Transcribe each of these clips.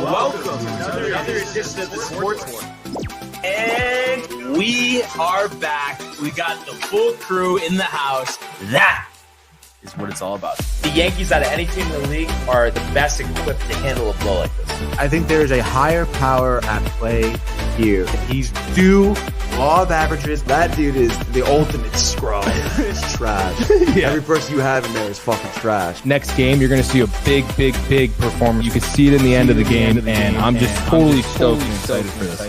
welcome to another edition of the Sports War. And we are back. We got the full crew in the house. That is what it's all about. The Yankees, out of any team in the league, are the best equipped to handle a blow like this. I think there is a higher power at play here. He's due law of averages. That dude is the ultimate scrub. It's trash. Yeah. Every person you have in there is fucking trash. Next game, you're going to see a big performance. You can see it in the end of the game, and I'm just totally stoked and excited for this.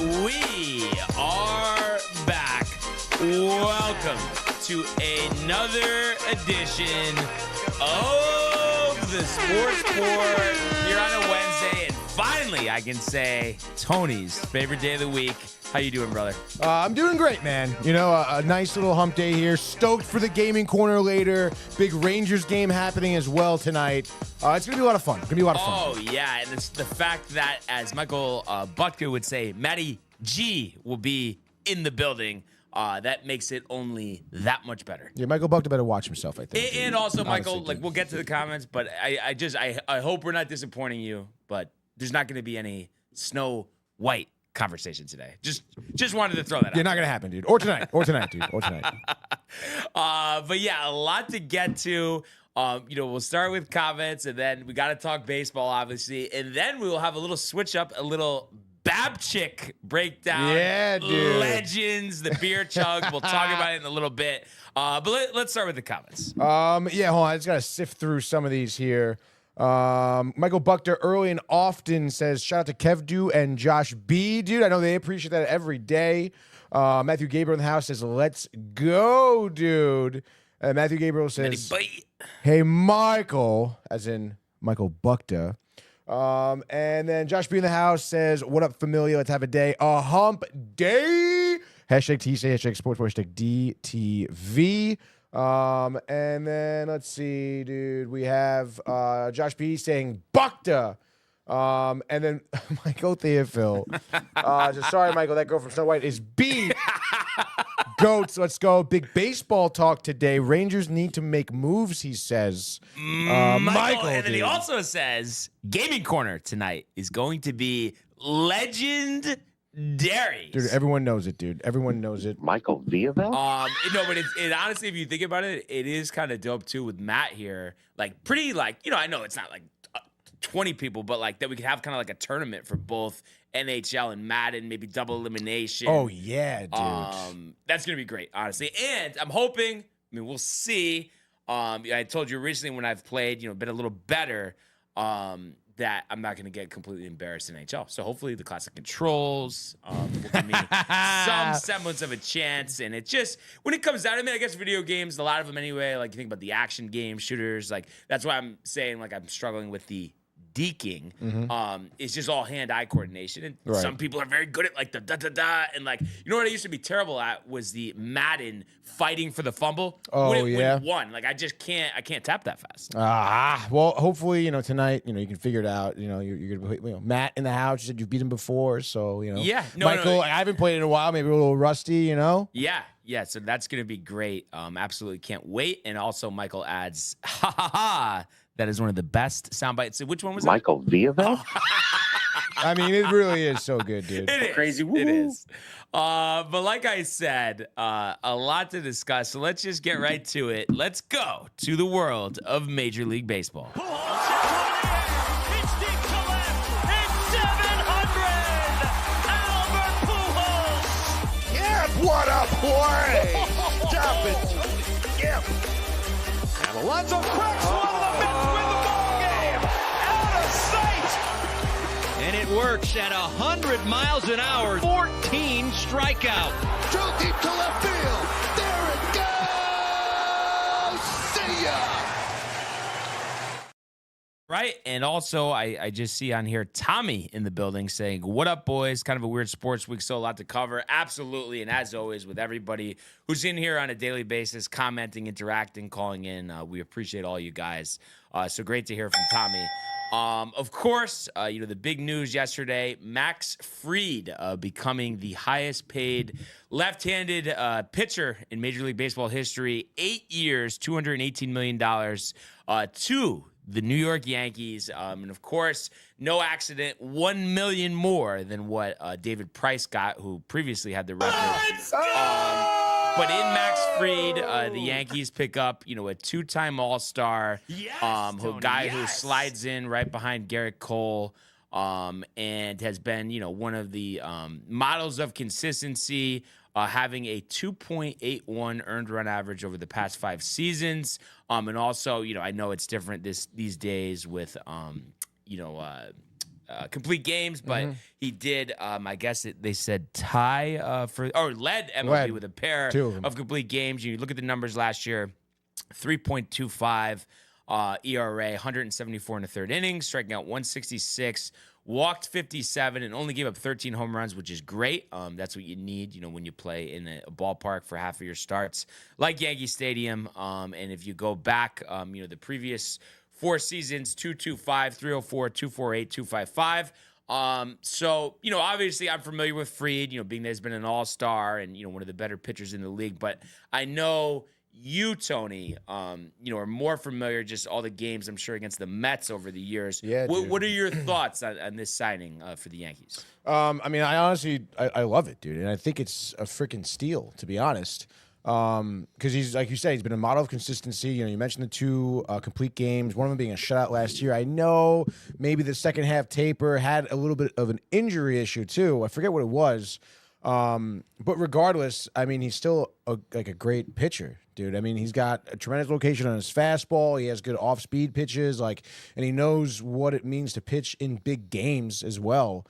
And we are back. Welcome to another edition of the Sports Report here on a Wednesday. And finally, I can say Tony's favorite day of the week. How you doing, brother? I'm doing great, man. You know, a nice little hump day here. Stoked for the gaming corner later. Big Rangers game happening as well tonight. It's going to be a lot of fun. Oh, yeah. And it's the fact that, as Michael Butker would say, Matty G will be in the building. That makes it only that much better. Yeah, Michael Buckner better watch himself, I think. And also, Michael, we'll get to the comments, but I hope we're not disappointing you, but there's not going to be any Snow White conversation today. Just wanted to throw that out. Yeah, not going to happen, dude. Or tonight, dude. But yeah, a lot to get to. We'll start with comments, and then we got to talk baseball, obviously, and then we will have a little switch up, a little Babchick breakdown. Yeah, dude. Legends, the beer chug. We'll talk about it in a little bit. But let's start with the comments. Yeah, hold on. I just got to sift through some of these here. Michael Buckner early and often says, shout out to Kev Do and Josh B. Dude, I know they appreciate that every day. Matthew Gabriel in the house says, let's go, dude. Matthew Gabriel says, hey, Michael, as in Michael Buckner. And then Josh B in the house says, what up, familia? Let's have a day. A hump day. Hashtag TC, hashtag sports, hashtag DTV. And then let's see, dude. We have Josh B saying Buckta. And then Michael Theophil. Sorry, Michael, that girl from Snow White is B. Goats, let's go. Big baseball talk today. Rangers need to make moves, he says. Michael, and then he also says gaming corner tonight is going to be legendary. Dude, everyone knows it, dude. Everyone knows it. Michael Villavel? No, but it honestly, if you think about it, it is kind of dope too with Matt here. Like pretty, I know it's not like 20 people, but like that we could have kind of like a tournament for both NHL and Madden, maybe double elimination. Oh yeah, dude. That's gonna be great, honestly. And I'm hoping. We'll see. I told you recently when I've played, been a little better. That I'm not going to get completely embarrassed in NHL. So hopefully the classic controls will give me some semblance of a chance. And it just, when it comes down, I guess video games, a lot of them anyway, like you think about the action games, shooters, like that's why I'm saying like I'm struggling with the deking. It's just all hand-eye coordination. And some people are very good at like the da-da-da. And like, what I used to be terrible at was the Madden fighting for the fumble. When it won. Like I can't tap that fast. Well, hopefully, tonight, you can figure it out. You're going to Matt in the house. You said you've beat him before. So, Yeah. Michael, I haven't played in a while. Maybe a little rusty, Yeah, so that's going to be great. Absolutely can't wait. And also Michael adds, ha ha ha. That is one of the best sound bites. So which one was Michael Villavel? It really is so good, dude. It is. Crazy. It is. But like I said, a lot to discuss. So let's just get right to it. Let's go to the world of Major League Baseball. What a play! Stop it! Yep. And Alonso cracks one of the Mets win the ball game! Out of sight! And it works at 100 miles an hour. 14 strikeout. Too deep to left field. There it goes! See ya! Right, and also I just see on here Tommy in the building saying, what up, boys? Kind of a weird sports week, so a lot to cover. Absolutely, and as always, with everybody who's in here on a daily basis, commenting, interacting, calling in, we appreciate all you guys. So great to hear from Tommy. Of course, the big news yesterday, Max Fried becoming the highest paid left-handed pitcher in Major League Baseball history, 8 years, $218 million to the New York Yankees. And of course, no accident, 1 million more than what David Price got, who previously had the record. But in Max Fried, the Yankees pick up, a 2-time All-Star, who slides in right behind Garrett Cole, and has been, one of the models of consistency, having a 2.81 earned run average over the past 5 seasons. And also, I know it's different these days with, complete games, but he did, I guess they said led MLB with a pair of complete games. You look at the numbers last year, 3.25 ERA, 174 in the third inning, striking out 166, walked 57, and only gave up 13 home runs, which is great. That's what you need, when you play in a ballpark for half of your starts, like Yankee Stadium. And if you go back, the previous 4 seasons, 225, 304, 248, 255. So, obviously I'm familiar with Fried, being that he's been an all-star and, one of the better pitchers in the league. But I know you, Tony, are more familiar, just all the games, I'm sure, against the Mets over the years. Yeah, what are your thoughts on this signing for the Yankees? I honestly, I love it, dude. And I think it's a freaking steal, to be honest. Because he's, like you said, he's been a model of consistency. You mentioned the 2 complete games, one of them being a shutout last year. I know maybe the second half taper had a little bit of an injury issue too. I forget what it was. But regardless, he's still a great pitcher, dude. He's got a tremendous location on his fastball. He has good off-speed pitches, and he knows what it means to pitch in big games as well.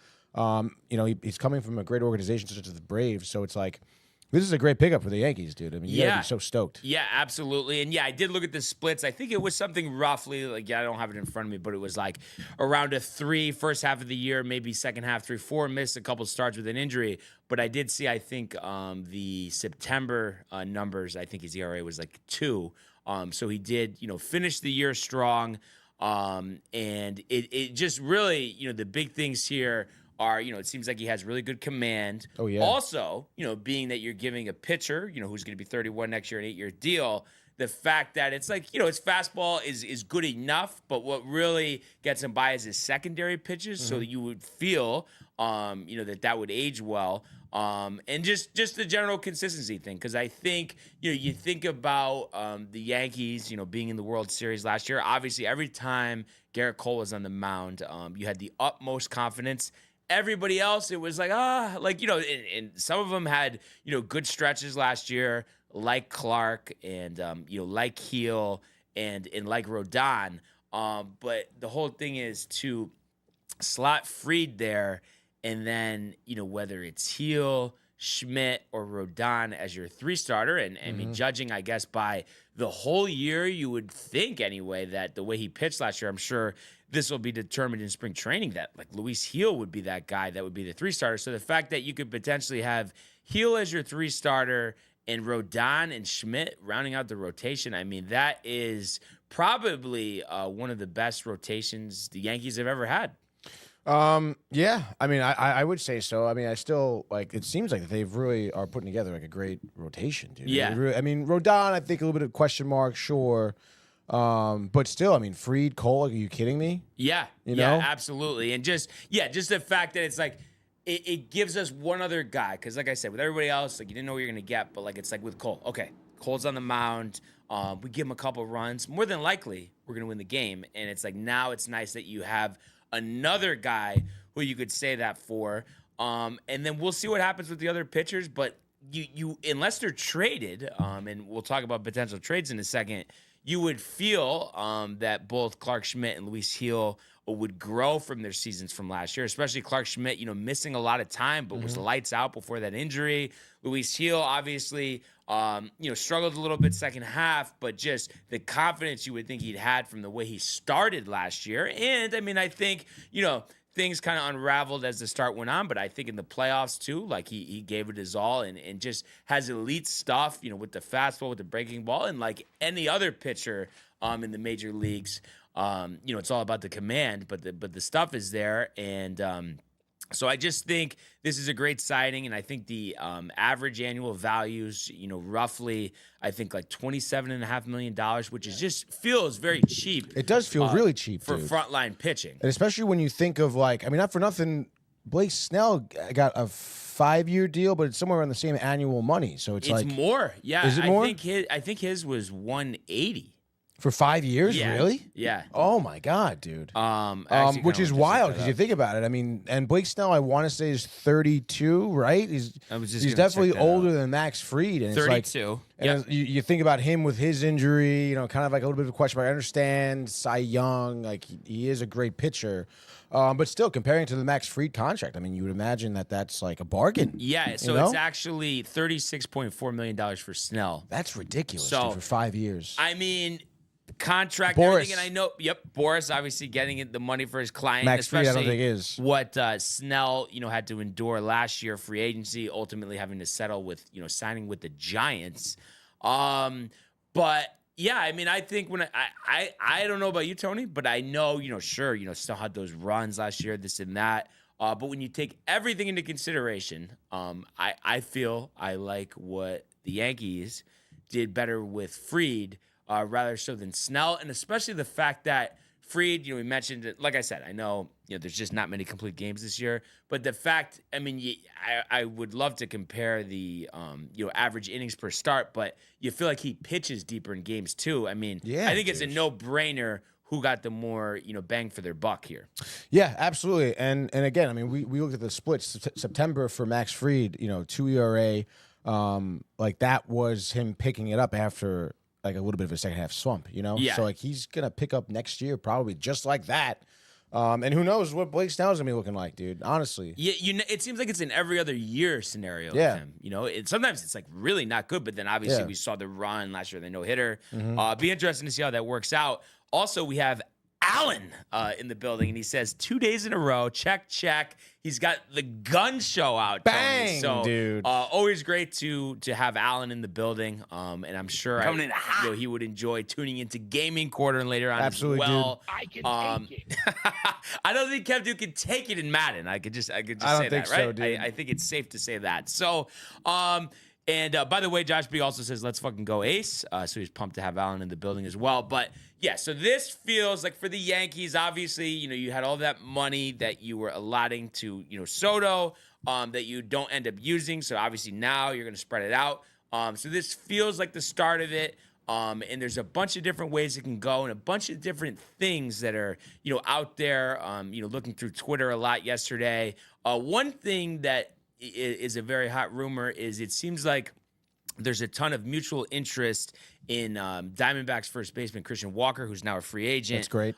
He's coming from a great organization such as the Braves, so it's like, this is a great pickup for the Yankees, dude. You gotta be so stoked. Yeah, absolutely. And I did look at the splits. I think it was something roughly, I don't have it in front of me, but it was around a 3 first half of the year, maybe second half 3-4, missed a couple starts with an injury. But I did see, I think, the September numbers, I think his ERA was 2. So he did, finish the year strong. And it just really, the big things here are, it seems like he has really good command. Oh, yeah. Also, being that you're giving a pitcher, who's going to be 31 next year, an 8-year deal, the fact that it's his fastball is good enough, but what really gets him by is his secondary pitches, so that you would feel, that would age well. And just the general consistency thing, because I think, you think about the Yankees, being in the World Series last year. Obviously, every time Garrett Cole was on the mound, you had the utmost confidence. Everybody else, it was and some of them had, good stretches last year, like Clark and, like Heel and like Rodon. But the whole thing is to slot Fried there, and then, whether it's Heel, Schmidt, or Rodon as your 3 starter, and judging, I guess, by the whole year, you would think anyway that the way he pitched last year, I'm sure this will be determined in spring training that Luis Heel would be that guy that would be the 3 starter. So the fact that you could potentially have Heel as your 3 starter and Rodon and Schmidt rounding out the rotation, that is probably one of the best rotations the Yankees have ever had. Yeah, I would say so. I still it seems like they really are putting together a great rotation, dude. Yeah. Rodon, I think a little bit of question mark, sure. But still, Fried, Cole, are you kidding me? Yeah. Yeah, absolutely. And just the fact that it's it gives us one other guy. Cause like I said, with everybody else, you didn't know what you're going to get, but it's with Cole. Okay. Cole's on the mound. We give him a couple runs. More than likely, we're going to win the game. And it's now it's nice that you have another guy who you could say that for. And then we'll see what happens with the other pitchers. But you unless they're traded, and we'll talk about potential trades in a second, you would feel that both Clark Schmidt and Luis Heel would grow from their seasons from last year, especially Clark Schmidt, missing a lot of time, but was lights out before that injury. Luis Heel, obviously, struggled a little bit second half, but just the confidence you would think he'd had from the way he started last year. And, I think, things kind of unraveled as the start went on, but I think in the playoffs too, he gave it his all and just has elite stuff, with the fastball, with the breaking ball, and like any other pitcher in the major leagues, it's all about the command, but the stuff is there. And So I just think this is a great signing, and I think the average annual values, roughly, I think like $27.5 million, which is just feels very cheap. It does feel really cheap, for dude. frontline pitching. And especially when you think of not for nothing, Blake Snell got a 5-year deal, but it's somewhere around the same annual money. So it's like more. Yeah. Is it more? I think his was 180. For 5 years, Yeah. really? Yeah. Oh my God, dude. Actually Which kinda is just wild looked because that you up. think about it. I mean, and Blake Snell, I want to say is 32, right? He's definitely older than Max Fried, and 32. It's like, and you think about him with his injury, kind of like a little bit of a question. But I understand Cy Young, like he is a great pitcher, but still comparing to the Max Fried contract, I mean, you would imagine that that's like a bargain. Yeah. So it's actually $36.4 million for Snell. That's ridiculous, So- dude, for 5 years. I mean, contract, Boris. everything, and I know, Boris obviously getting the money for his client, Max Fried, especially I don't think is. what Snell, had to endure last year, free agency, ultimately having to settle with, signing with the Giants. But yeah, I mean, I think when I don't know about you, Tony, but I know, sure, still had those runs last year, this and that. But when you take everything into consideration, I feel I like what the Yankees did better with Fried, rather so than Snell, and especially the fact that Fried, we mentioned it. Like I said, I know, there's just not many complete games this year, but the fact, I mean, I would love to compare the, average innings per start, but you feel like he pitches deeper in games too. I mean, I think it's a no-brainer who got the more, bang for their buck here. Yeah, absolutely. And again, I mean, we looked at the splits. September for Max Fried, 2 ERA, like that was him picking it up after like a little bit of a second half slump, Yeah. So like he's gonna pick up next year probably just like that. And who knows what Blake Snell's gonna be looking like, dude? Honestly. Yeah, it seems like it's an every other year scenario Yeah. with him. Sometimes it's like really not good, but then obviously Yeah. we saw the run last year, the no hitter. Be interesting to see how that works out. Also, we have Allen in the building, and he says 2 days in a row, check. He's got the gun show out. Bang, Tony. So, dude. always great to have Allen in the building, and I'm sure he would enjoy tuning into Gaming Quarter later on Absolutely, as well. I can take it. I don't think Kev Duke can take it in Madden. I could just I don't say think that, right? so, dude. I think it's safe to say that. So, and by the way, Josh B also says, let's fucking go Ace. So he's pumped to have Allen in the building as well. But yeah, so this feels like for the Yankees, obviously, you had all that money that you were allotting to, Soto, that you don't end up using. So obviously now you're going to spread it out. So this feels like the start of it. And there's a bunch of different ways it can go and a bunch of different things that are, out there, looking through Twitter a lot yesterday. One thing that is a very hot rumor is it seems like there's a ton of mutual interest in Diamondbacks first baseman Christian Walker, who's now a free agent. That's great.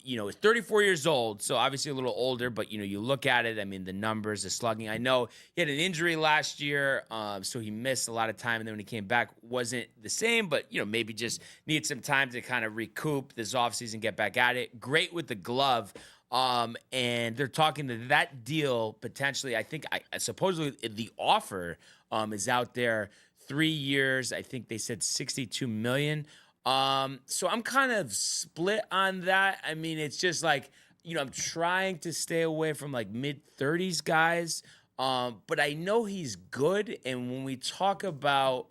Is 34 years old, so obviously a little older, but you look at it, I mean, the numbers, the slugging. I know he had an injury last year, so he missed a lot of time, and then when he came back, wasn't the same, but maybe just needs some time to kind of recoup this offseason, get back at it. Great with the glove. And they're talking that deal potentially. I think supposedly the offer is out there. 3 years. I think they said $62 million. So I'm kind of split on that. I mean, it's just like, I'm trying to stay away from like mid-30s guys. But I know he's good. And when we talk about,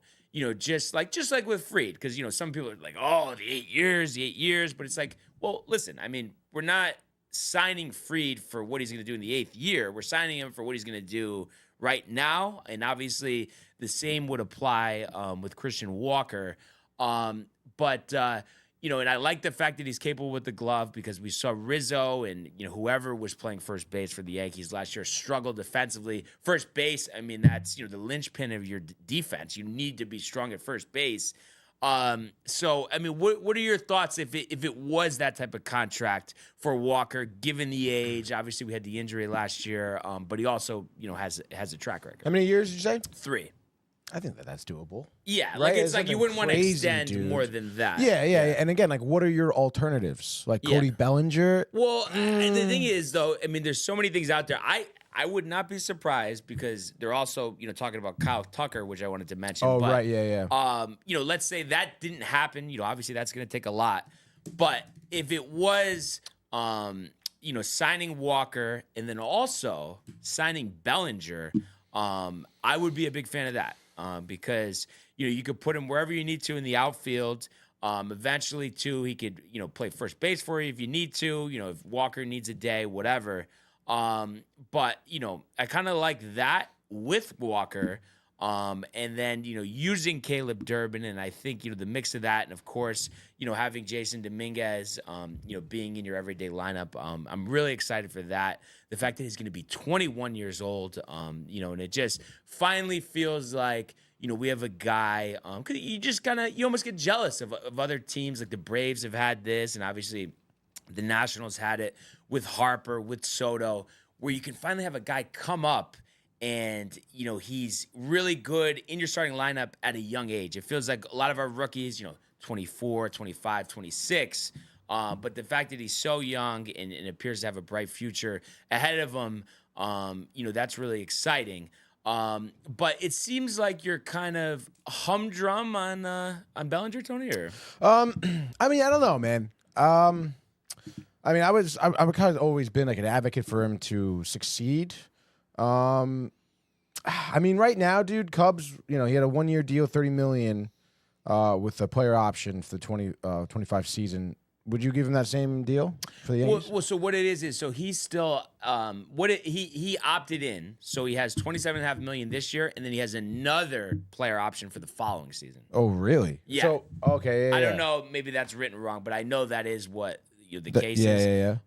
just like with Fried, because, some people are like, oh, the 8 years. But it's like, well, listen, I mean, we're not signing Fried for what he's going to do in the 8th year. We're signing him for what he's going to do right now. And obviously the same would apply with Christian Walker. And I like the fact that he's capable with the glove because we saw Rizzo and, whoever was playing first base for the Yankees last year struggle defensively. First base, I mean, that's, the linchpin of your defense. You need to be strong at first base. So, I mean, what are your thoughts if it was that type of contract for Walker, given the age? Obviously, we had the injury last year, but he also, has a track record. How many years did you say? 3. I think that's doable. Yeah, Right? like it's It's like you nothing wouldn't want to crazy, extend dude. more than that. Yeah. And again, like, what are your alternatives? Like Yeah. Cody Bellinger? Well, and the thing is, though, I mean, there's so many things out there. I would not be surprised because they're also, talking about Kyle Tucker, which I wanted to mention. Oh, but, right. Yeah. Let's say that didn't happen. Obviously that's going to take a lot. But if it was, signing Walker and then also signing Bellinger, I would be a big fan of that because, you could put him wherever you need to in the outfield. Eventually, too, he could, play first base for you if you need to, if Walker needs a day, whatever. But, I kind of like that with Walker. And then, using Caleb Durbin, and I think, the mix of that, and of course, having Jason Dominguez, being in your everyday lineup, I'm really excited for that. The fact that he's going to be 21 years old, and it just finally feels like, we have a guy, cause you almost get jealous of other teams, like the Braves have had this, and obviously the Nationals had it with Harper, with Soto, where you can finally have a guy come up and, he's really good in your starting lineup at a young age. It feels like a lot of our rookies, 24, 25, 26. But the fact that he's so young and appears to have a bright future ahead of him, that's really exciting. But it seems like you're kind of humdrum on Bellinger, Tony, or? I don't know, man. I've kind of always been like an advocate for him to succeed. Right now, dude, Cubs, he had a 1-year deal, $30 million, with a player option for the 25 season. Would you give him that same deal for the Yankees? Well, so what it is so he's still he opted in, so he has $27.5 million this year, and then he has another player option for the following season. Oh, really? Yeah. So, okay. I don't know, maybe that's written wrong, but I know that is what the case is. Yeah.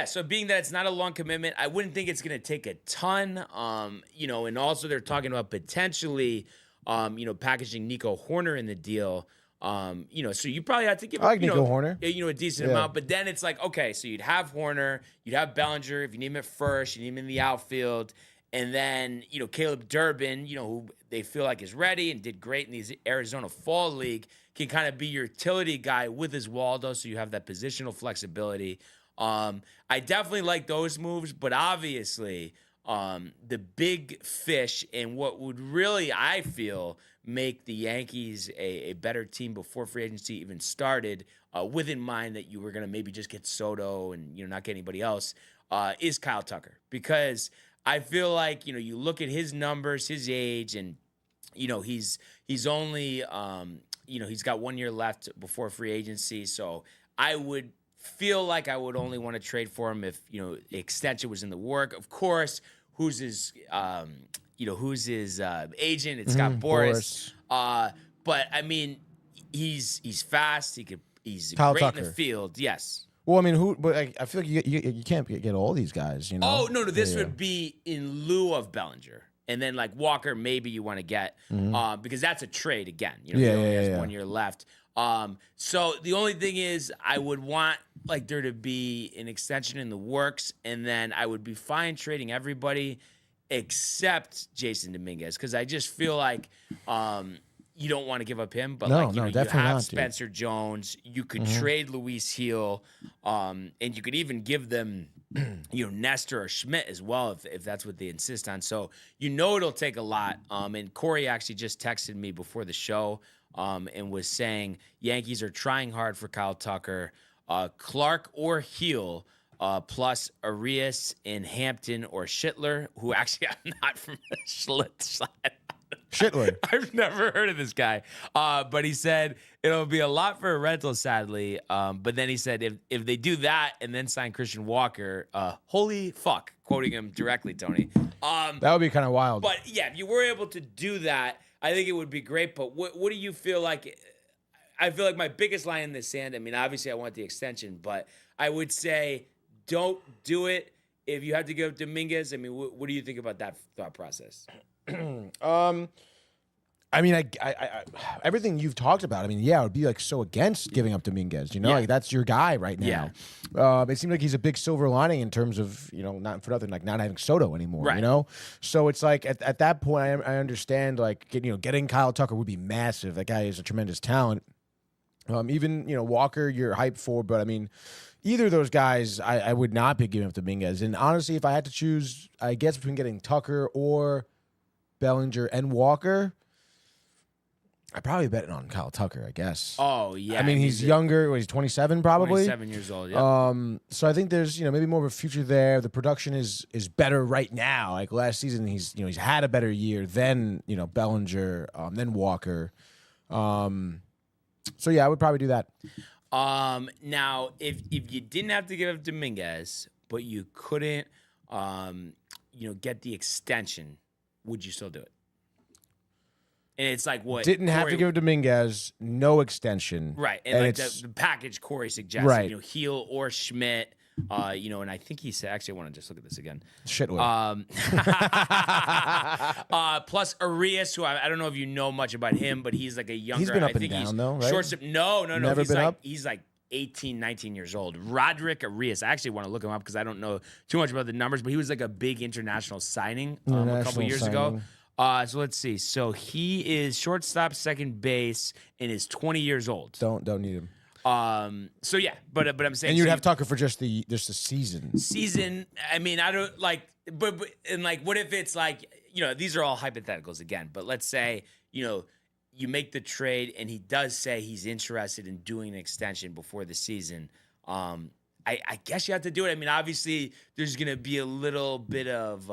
So being that it's not a long commitment, I wouldn't think it's going to take a ton. And also they're talking about potentially, packaging Nico Horner in the deal. So you probably have to give, I like Nico Horner. A decent amount, but then it's like, okay, so you'd have Horner, you'd have Bellinger. If you need him at first, you need him in the outfield. And then, Caleb Durbin, who they feel like is ready and did great in the Arizona Fall League, can kind of be your utility guy with his Waldo, so you have that positional flexibility. I definitely like those moves, but obviously the big fish and what would really, I feel, make the Yankees a better team before free agency even started, with in mind that you were going to maybe just get Soto and not get anybody else, is Kyle Tucker. Because I feel like, you look at his numbers, his age, and, he's only, he's got 1 year left before free agency. So I would feel like I would only want to trade for him if, extension was in the work. Of course, who's his agent? It's Scott Boras. But I mean, he's fast. He's Kyle great Tucker in the field. Yes. Well, who? But I feel like you can't get all these guys. Oh no, this would be in lieu of Bellinger, and then like Walker, maybe you want to get because that's a trade again. He only has 1 year left. So the only thing is, I would want like there to be an extension in the works, and then I would be fine trading everybody except Jason Dominguez, because I just feel like you don't want to give up him, but you have Spencer Jones. You could trade Luis Heel, and you could even give them Nestor or Schmidt as well if that's what they insist on. So it'll take a lot. And Corey actually just texted me before the show and was saying Yankees are trying hard for Kyle Tucker, Clark or Heel, plus Arias in Hampton or Schittler, who actually I'm not from the Schittler. I've never heard of this guy. But he said it'll be a lot for a rental, sadly. But then he said if they do that and then sign Christian Walker, holy fuck, quoting him directly, Tony. That would be kind of wild. But yeah, if you were able to do that, I think it would be great. But what do you feel like? I feel like my biggest line in the sand, I mean, obviously I want the extension, but I would say don't do it. If you had to give Dominguez, I mean, what do you think about that thought process? I mean, I everything you've talked about. I mean, yeah, I would be like so against giving up Dominguez. like that's your guy right now. Yeah. It seems like he's a big silver lining in terms of not for nothing, like not having Soto anymore. Right. So it's like at that point, I understand like getting Kyle Tucker would be massive. That guy is a tremendous talent. Even Walker, you're hyped for, but I mean, either of those guys, I would not be giving up Dominguez. And honestly, if I had to choose, I guess between getting Tucker or Bellinger and Walker, I probably bet on Kyle Tucker, I guess. Oh yeah. I mean, he's younger. He's 27 probably. 27 years old. Yeah. So I think there's maybe more of a future there. The production is better right now. Like last season, he's had a better year than Bellinger, then Walker. So yeah, I would probably do that. Now if you didn't have to give up Dominguez, but you couldn't, get the extension, would you still do it? And it's like what Didn't have Corey, to give Dominguez no extension. right, and like it's the package Corey suggested, Right. Heel or Schmidt, and I think he said, actually, I want to just look at this again. shit would. Plus Arias, who I don't know if you know much about him, but he's like a younger. He's been up I and think down, he's though, right? Shortstop. No. Never He's been like, up? He's like 18, 19 years old. Roderick Arias. I actually want to look him up because I don't know too much about the numbers, but he was like a big international signing a couple International years signing. ago. So let's see. So he is shortstop, second base, and is 20 years old. Don't need him. So yeah, but I'm saying, And you'd so have Tucker for just the season. season. I mean, I don't like, but and like, what if it's like, these are all hypotheticals again. But let's say, you make the trade, and he does say he's interested in doing an extension before the season. I guess you have to do it. I mean, obviously, there's gonna be a little bit of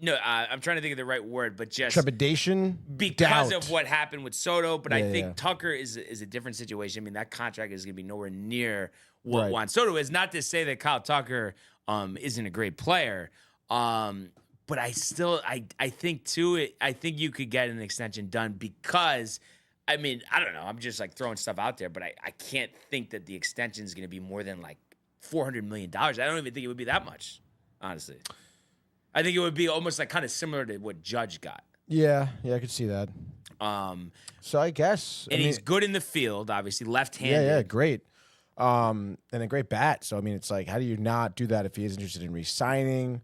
no, I'm trying to think of the right word, but just Trepidation. because doubt. of what happened with Soto. But I Yeah, think yeah. Tucker is a different situation. I mean, that contract is going to be nowhere near what Right. Juan Soto is. Not to say that Kyle Tucker isn't a great player, but I still I think too. I think you could get an extension done because. I mean, I don't know. I'm just like throwing stuff out there, but I can't think that the extension is going to be more than like $400 million. I don't even think it would be that much, honestly. I think it would be almost like kind of similar to what Judge got. Yeah, I could see that. So I guess. And he's good in the field, obviously, left-handed. Yeah, great. And a great bat. So I mean, it's like, how do you not do that if he is interested in re-signing?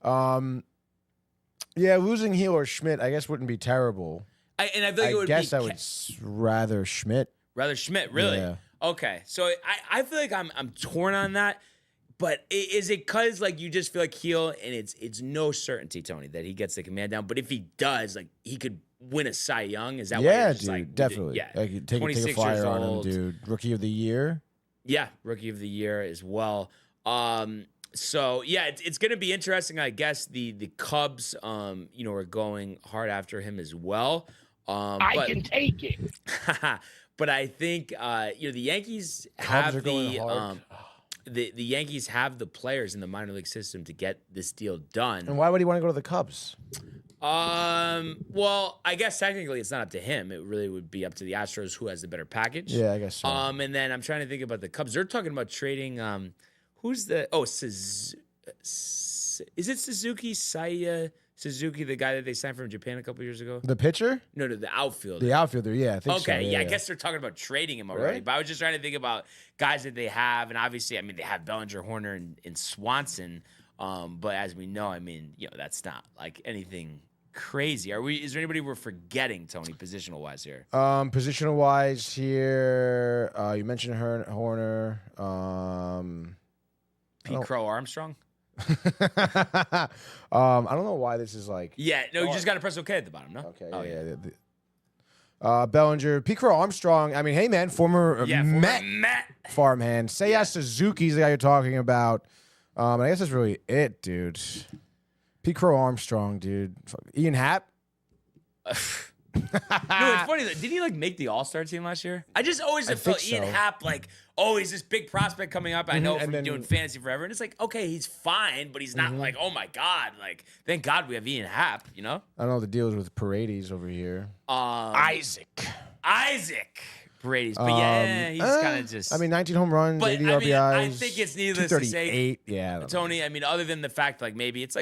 Yeah, losing Heel or Schmidt, I guess, wouldn't be terrible. I feel like it would guess be I would rather Schmidt. rather Schmidt, really. Yeah. Okay, so I feel like I'm torn on that. But is it because like you just feel like Heel and it's no certainty, Tony, that he gets the command down? But if he does, like he could win a Cy Young. Is that why Yeah, you're just dude, like, definitely. Yeah, Like, take a 26 years flyer on him, old. dude. Rookie of the year. Yeah, Rookie of the Year as well. So yeah, it's going to be interesting. I guess the Cubs, are going hard after him as well. I can take it. But I think the Yankees Cubs are have going hard. the Yankees have the players in the minor league system to get this deal done. And why would he want to go to the Cubs? Well, I guess technically it's not up to him. It really would be up to the Astros, who has the better package. Yeah, I guess so. And then I'm trying to think about the Cubs. They're talking about trading. Who's the? Oh, is it Suzuki? Saya Suzuki, the guy that they signed from Japan a couple years ago? The pitcher? No, the outfielder. The outfielder, yeah, I think so. Okay, yeah, I guess they're talking about trading him already. Right. But I was just trying to think about guys that they have, and obviously, I mean, they have Bellinger, Horner, and Swanson. But as we know, I mean, that's not like anything crazy. Is there anybody we're forgetting, Tony, positional wise here? Positional wise here, you mentioned Horner. Pete Crow Armstrong? I don't know why this is like. Yeah, no, you just got to press OK at the bottom, no? Okay. Oh, yeah. Bellinger, Pete Crow Armstrong. I mean, hey man, former Met farmhand. Seiya Suzuki's the guy you're talking about. And I guess that's really it, dude. Pete Crow Armstrong, dude. Ian Happ. No, it's funny. Did he make the All-Star team last year? I just always I felt think Ian so. Happ he's this big prospect coming up. I know and from then- doing fantasy forever, and it's like, okay, he's fine, but he's not like, oh my god, thank God we have Ian Happ, I don't know the deals with Paredes over here. Isaac Paredes, but yeah, he's kind of just. I mean, 19 home runs, But, 80 I mean, RBIs. I think it's needless to say, 238. Yeah, I don't know. Tony. I mean, other than the fact, maybe it's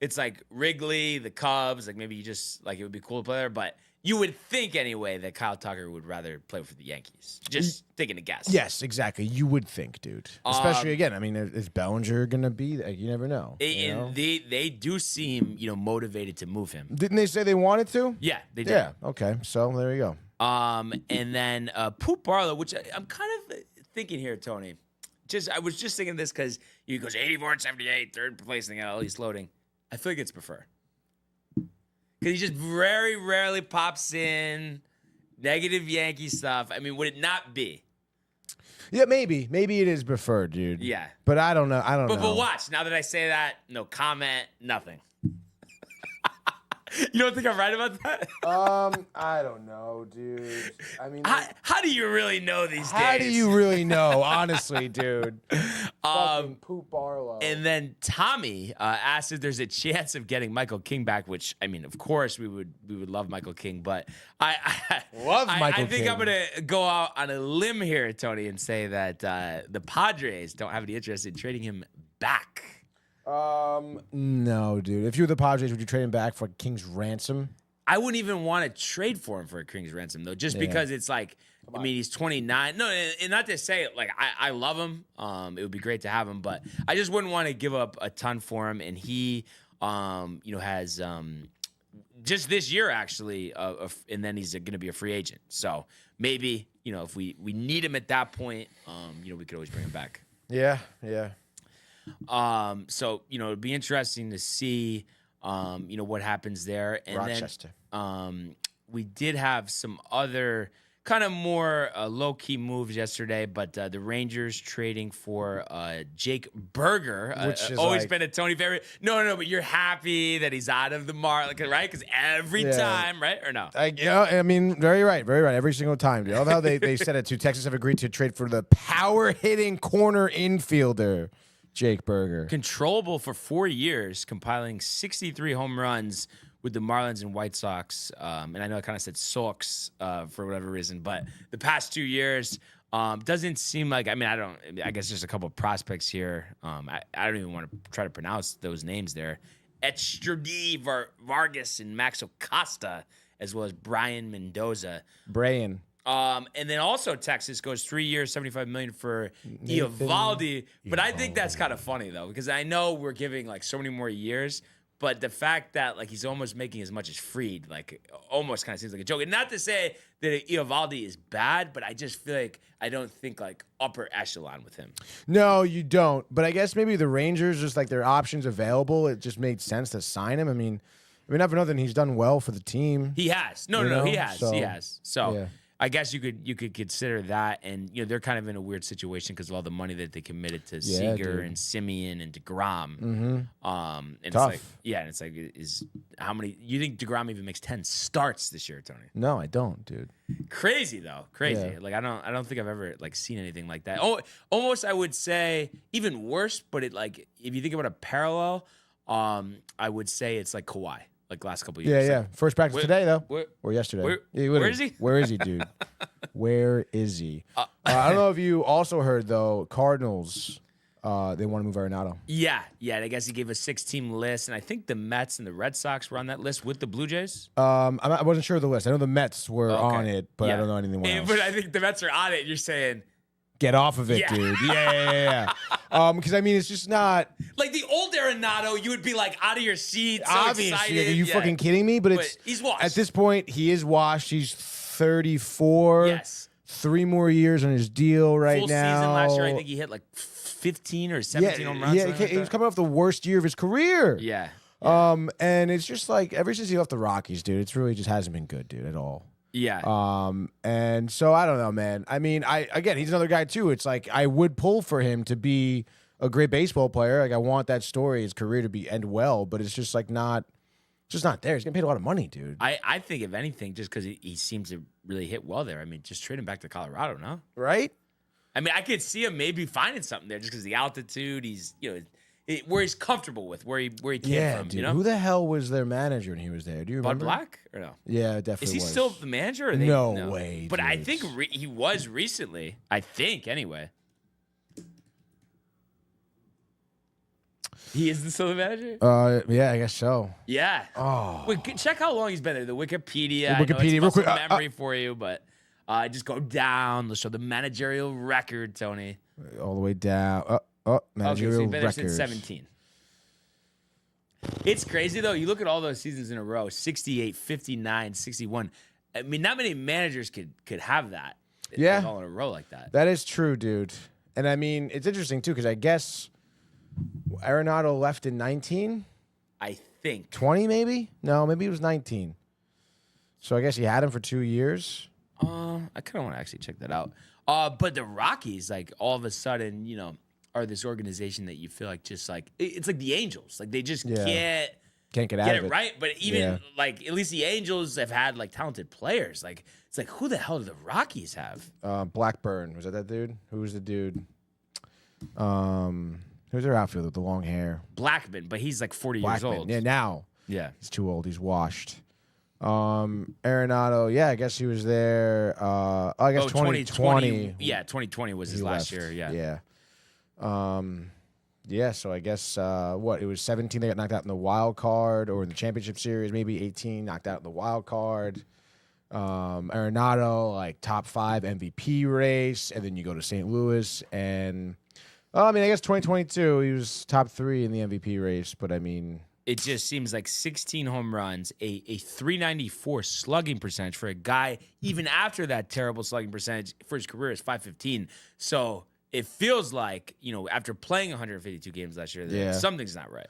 it's like Wrigley, the Cubs, maybe you just it would be cool to play there, but. You would think anyway that Kyle Tucker would rather play for the Yankees. Just taking a guess. Yes, exactly. You would think, dude. Especially again. I mean, is Bellinger gonna be there? You never know. you know? And they do seem motivated to move him. Didn't they say they wanted to? Yeah, they did. Yeah. Okay. So there you go. And then Poop Barlow, which I'm kind of thinking here, Tony. I was just thinking this because he goes 84 and 78, third place in the NL East loading. I feel like it's prefer. Because he just very rarely pops in negative Yankee stuff. I mean, would it not be? Yeah, maybe. Maybe it is preferred, dude. Yeah. But I don't know. I don't know. But watch. Now that I say that, no comment, nothing. You don't think I'm right about that? I don't know, dude. I mean, How do you really know these days? how do you really know? Honestly, dude. Fucking poop Barlow. And then Tommy asked if there's a chance of getting Michael King back, which I mean, of course we would love Michael King, but I think King. I'm gonna go out on a limb here, Tony, and say that the Padres don't have any interest in trading him back. No, dude. If you were the Padres, would you trade him back for King's ransom? I wouldn't even want to trade for him for a King's ransom though, just because it's like, I mean, he's 29. No, and not to say it, like I love him. It would be great to have him, but I just wouldn't want to give up a ton for him. And he, has just this year actually, and then he's going to be a free agent. So maybe if we need him at that point, we could always bring him back. Yeah. So it'd be interesting to see, what happens there. And Rochester. then, we did have some other kind of more low-key moves yesterday, but the Rangers trading for Jake Berger, Which is always like- been a Tony favorite. No, but you're happy that he's out of the market, right? Because every time, right? Or no? I mean, very right. Every single time, dude. I love how they said it too. Texas have agreed to trade for the power-hitting corner infielder, Jake Berger. Controllable for 4 years, compiling 63 home runs with the Marlins and White Sox. And I know I kind of said Sox for whatever reason, but the past 2 years doesn't seem like, I guess there's a couple of prospects here. I don't even want to try to pronounce those names there. Estradi Vargas and Max Acosta, as well as Brian Mendoza. Brian. And then also Texas goes 3 years, $75 million for Eovaldi. But I think that's kind of funny though, because I know we're giving like so many more years, but the fact that like he's almost making as much as Fried, like almost kind of seems like a joke. And not to say that Eovaldi is bad, but I just feel like I don't think like upper echelon with him. No, you don't. But I guess maybe the Rangers, just like their options available, it just made sense to sign him. I mean, not for nothing, he's done well for the team. He has. No, he has. He has. So. Yeah. I guess you could consider that, and they're kind of in a weird situation because of all the money that they committed to Seager and Simeon and DeGrom. Mm-hmm. And Tough. it's like, is how many? You think DeGrom even makes 10 starts this year, Tony? No, I don't, dude. Crazy though, crazy. Yeah. Like I don't think I've ever like seen anything like that. Oh, almost I would say even worse. But it like if you think about a parallel, I would say it's like Kawhi. Like last couple of years. Yeah. First practice today, though. Or yesterday. Where is he? Where is he, dude? Where is he? I don't know if you also heard, though, Cardinals, they want to move Arenado. Yeah. I guess he gave a 6-team list, and I think the Mets and the Red Sox were on that list with the Blue Jays. I wasn't sure of the list. I know the Mets were on it, but I don't know anything else. But I think the Mets are on it. You're saying... Get off of it, dude. Yeah. Because, I mean, it's just not... Like the old Arenado, you would be like out of your seat, so obviously. excited. Like, are you fucking kidding me? But he's washed. At this point, he is washed. He's 34. Yes. 3 more years on his deal right Full now. season last year, I think he hit like 15 or 17 home runs. Yeah, he was coming off the worst year of his career. Yeah. And it's just like ever since he left the Rockies, dude, it's really just hasn't been good, dude, at all. Yeah. And so I don't know, man. I mean, he's another guy too. It's like I would pull for him to be a great baseball player. Like I want that story, his career to end well, but it's just like not there. He's getting paid a lot of money, dude. I think if anything, just because he seems to really hit well there. I mean, just trade him back to Colorado, no? Right? I mean, I could see him maybe finding something there just because the altitude. He's where he's comfortable with where he came from. Dude. You know, Who the hell was their manager when he was there? Do you Bud remember? Black or no? Yeah, definitely. Is he was. still the manager? Or No no way, But I dude. think he was recently. I think anyway. He is still the manager? Yeah, I guess so. Yeah. Oh. Wait, check how long he's been there. The Wikipedia. The Wikipedia, I know real it's quick, muscle memory for you, but just go down. Let's show the managerial record, Tony. All the way down. Okay, so Managerial he's been there records. since 17. It's crazy, though. You look at all those seasons in a row, 68, 59, 61. I mean, not many managers could have that. Yeah. All in a row like that. That is true, dude. And I mean, it's interesting too because I guess Arenado left in 19. I think. 20 maybe? No, maybe he was 19. So I guess he had him for 2 years. I kind of want to actually check that out. But the Rockies, like all of a sudden, are this organization that you feel like just like it's like the Angels, like they just Can't get out get of it it. right. But even like at least the Angels have had like talented players. Like it's like who the hell do the Rockies have? Blackburn, was that dude? Who was the dude? Who's their outfielder with the long hair? Blackman, but he's like 40 years Blackman. old. Yeah, now Yeah. he's too old. He's washed. Arenado, yeah, I guess he was there. I guess 2020. Yeah, 2020 was his last year. Yeah. Yeah, so I guess what it was 17 they got knocked out in the wild card or in the championship series, maybe 18 knocked out in the wild card. Arenado like top 5 MVP race, and then you go to St. Louis, and I guess 2022 he was top 3 in the MVP race, but I mean it just seems like 16 home runs, a 394 slugging percentage for a guy even after that terrible slugging percentage for his career is 515. So it feels like, after playing 152 games last year, that something's not right.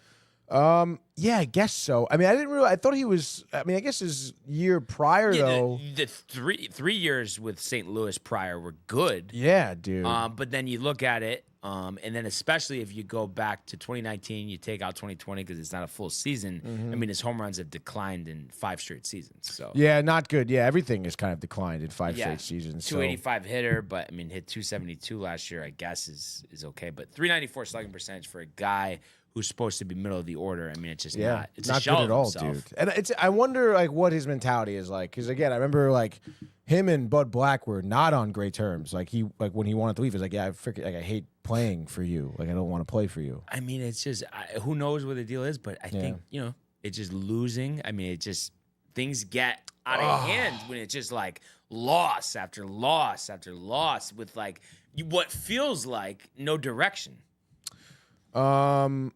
Yeah, I guess so. I mean, I didn't really. I thought he was. I mean, I guess his year prior though. The three years with St. Louis prior were good. Yeah, dude. But then you look at it, and then especially if you go back to 2019, you take out 2020 because it's not a full season. I mean, his home runs have declined in 5 straight seasons. So yeah, not good. Yeah, everything has kind of declined in 5 straight seasons. 285 hitter, but I mean, hit 272 last year. I guess is okay. But 394 slugging percentage for a guy who's supposed to be middle of the order. I mean, it's just not. It's not a shell good at all, himself. dude. And I wonder like what his mentality is like. Because again, I remember like him and Bud Black were not on great terms. Like when he wanted to leave, he was like, "Yeah, I hate playing for you. Like I don't want to play for you." I mean, it's just who knows what the deal is, but I think it's just losing. I mean, it just things get out of hand when it's just like loss after loss after loss with like what feels like no direction. Man,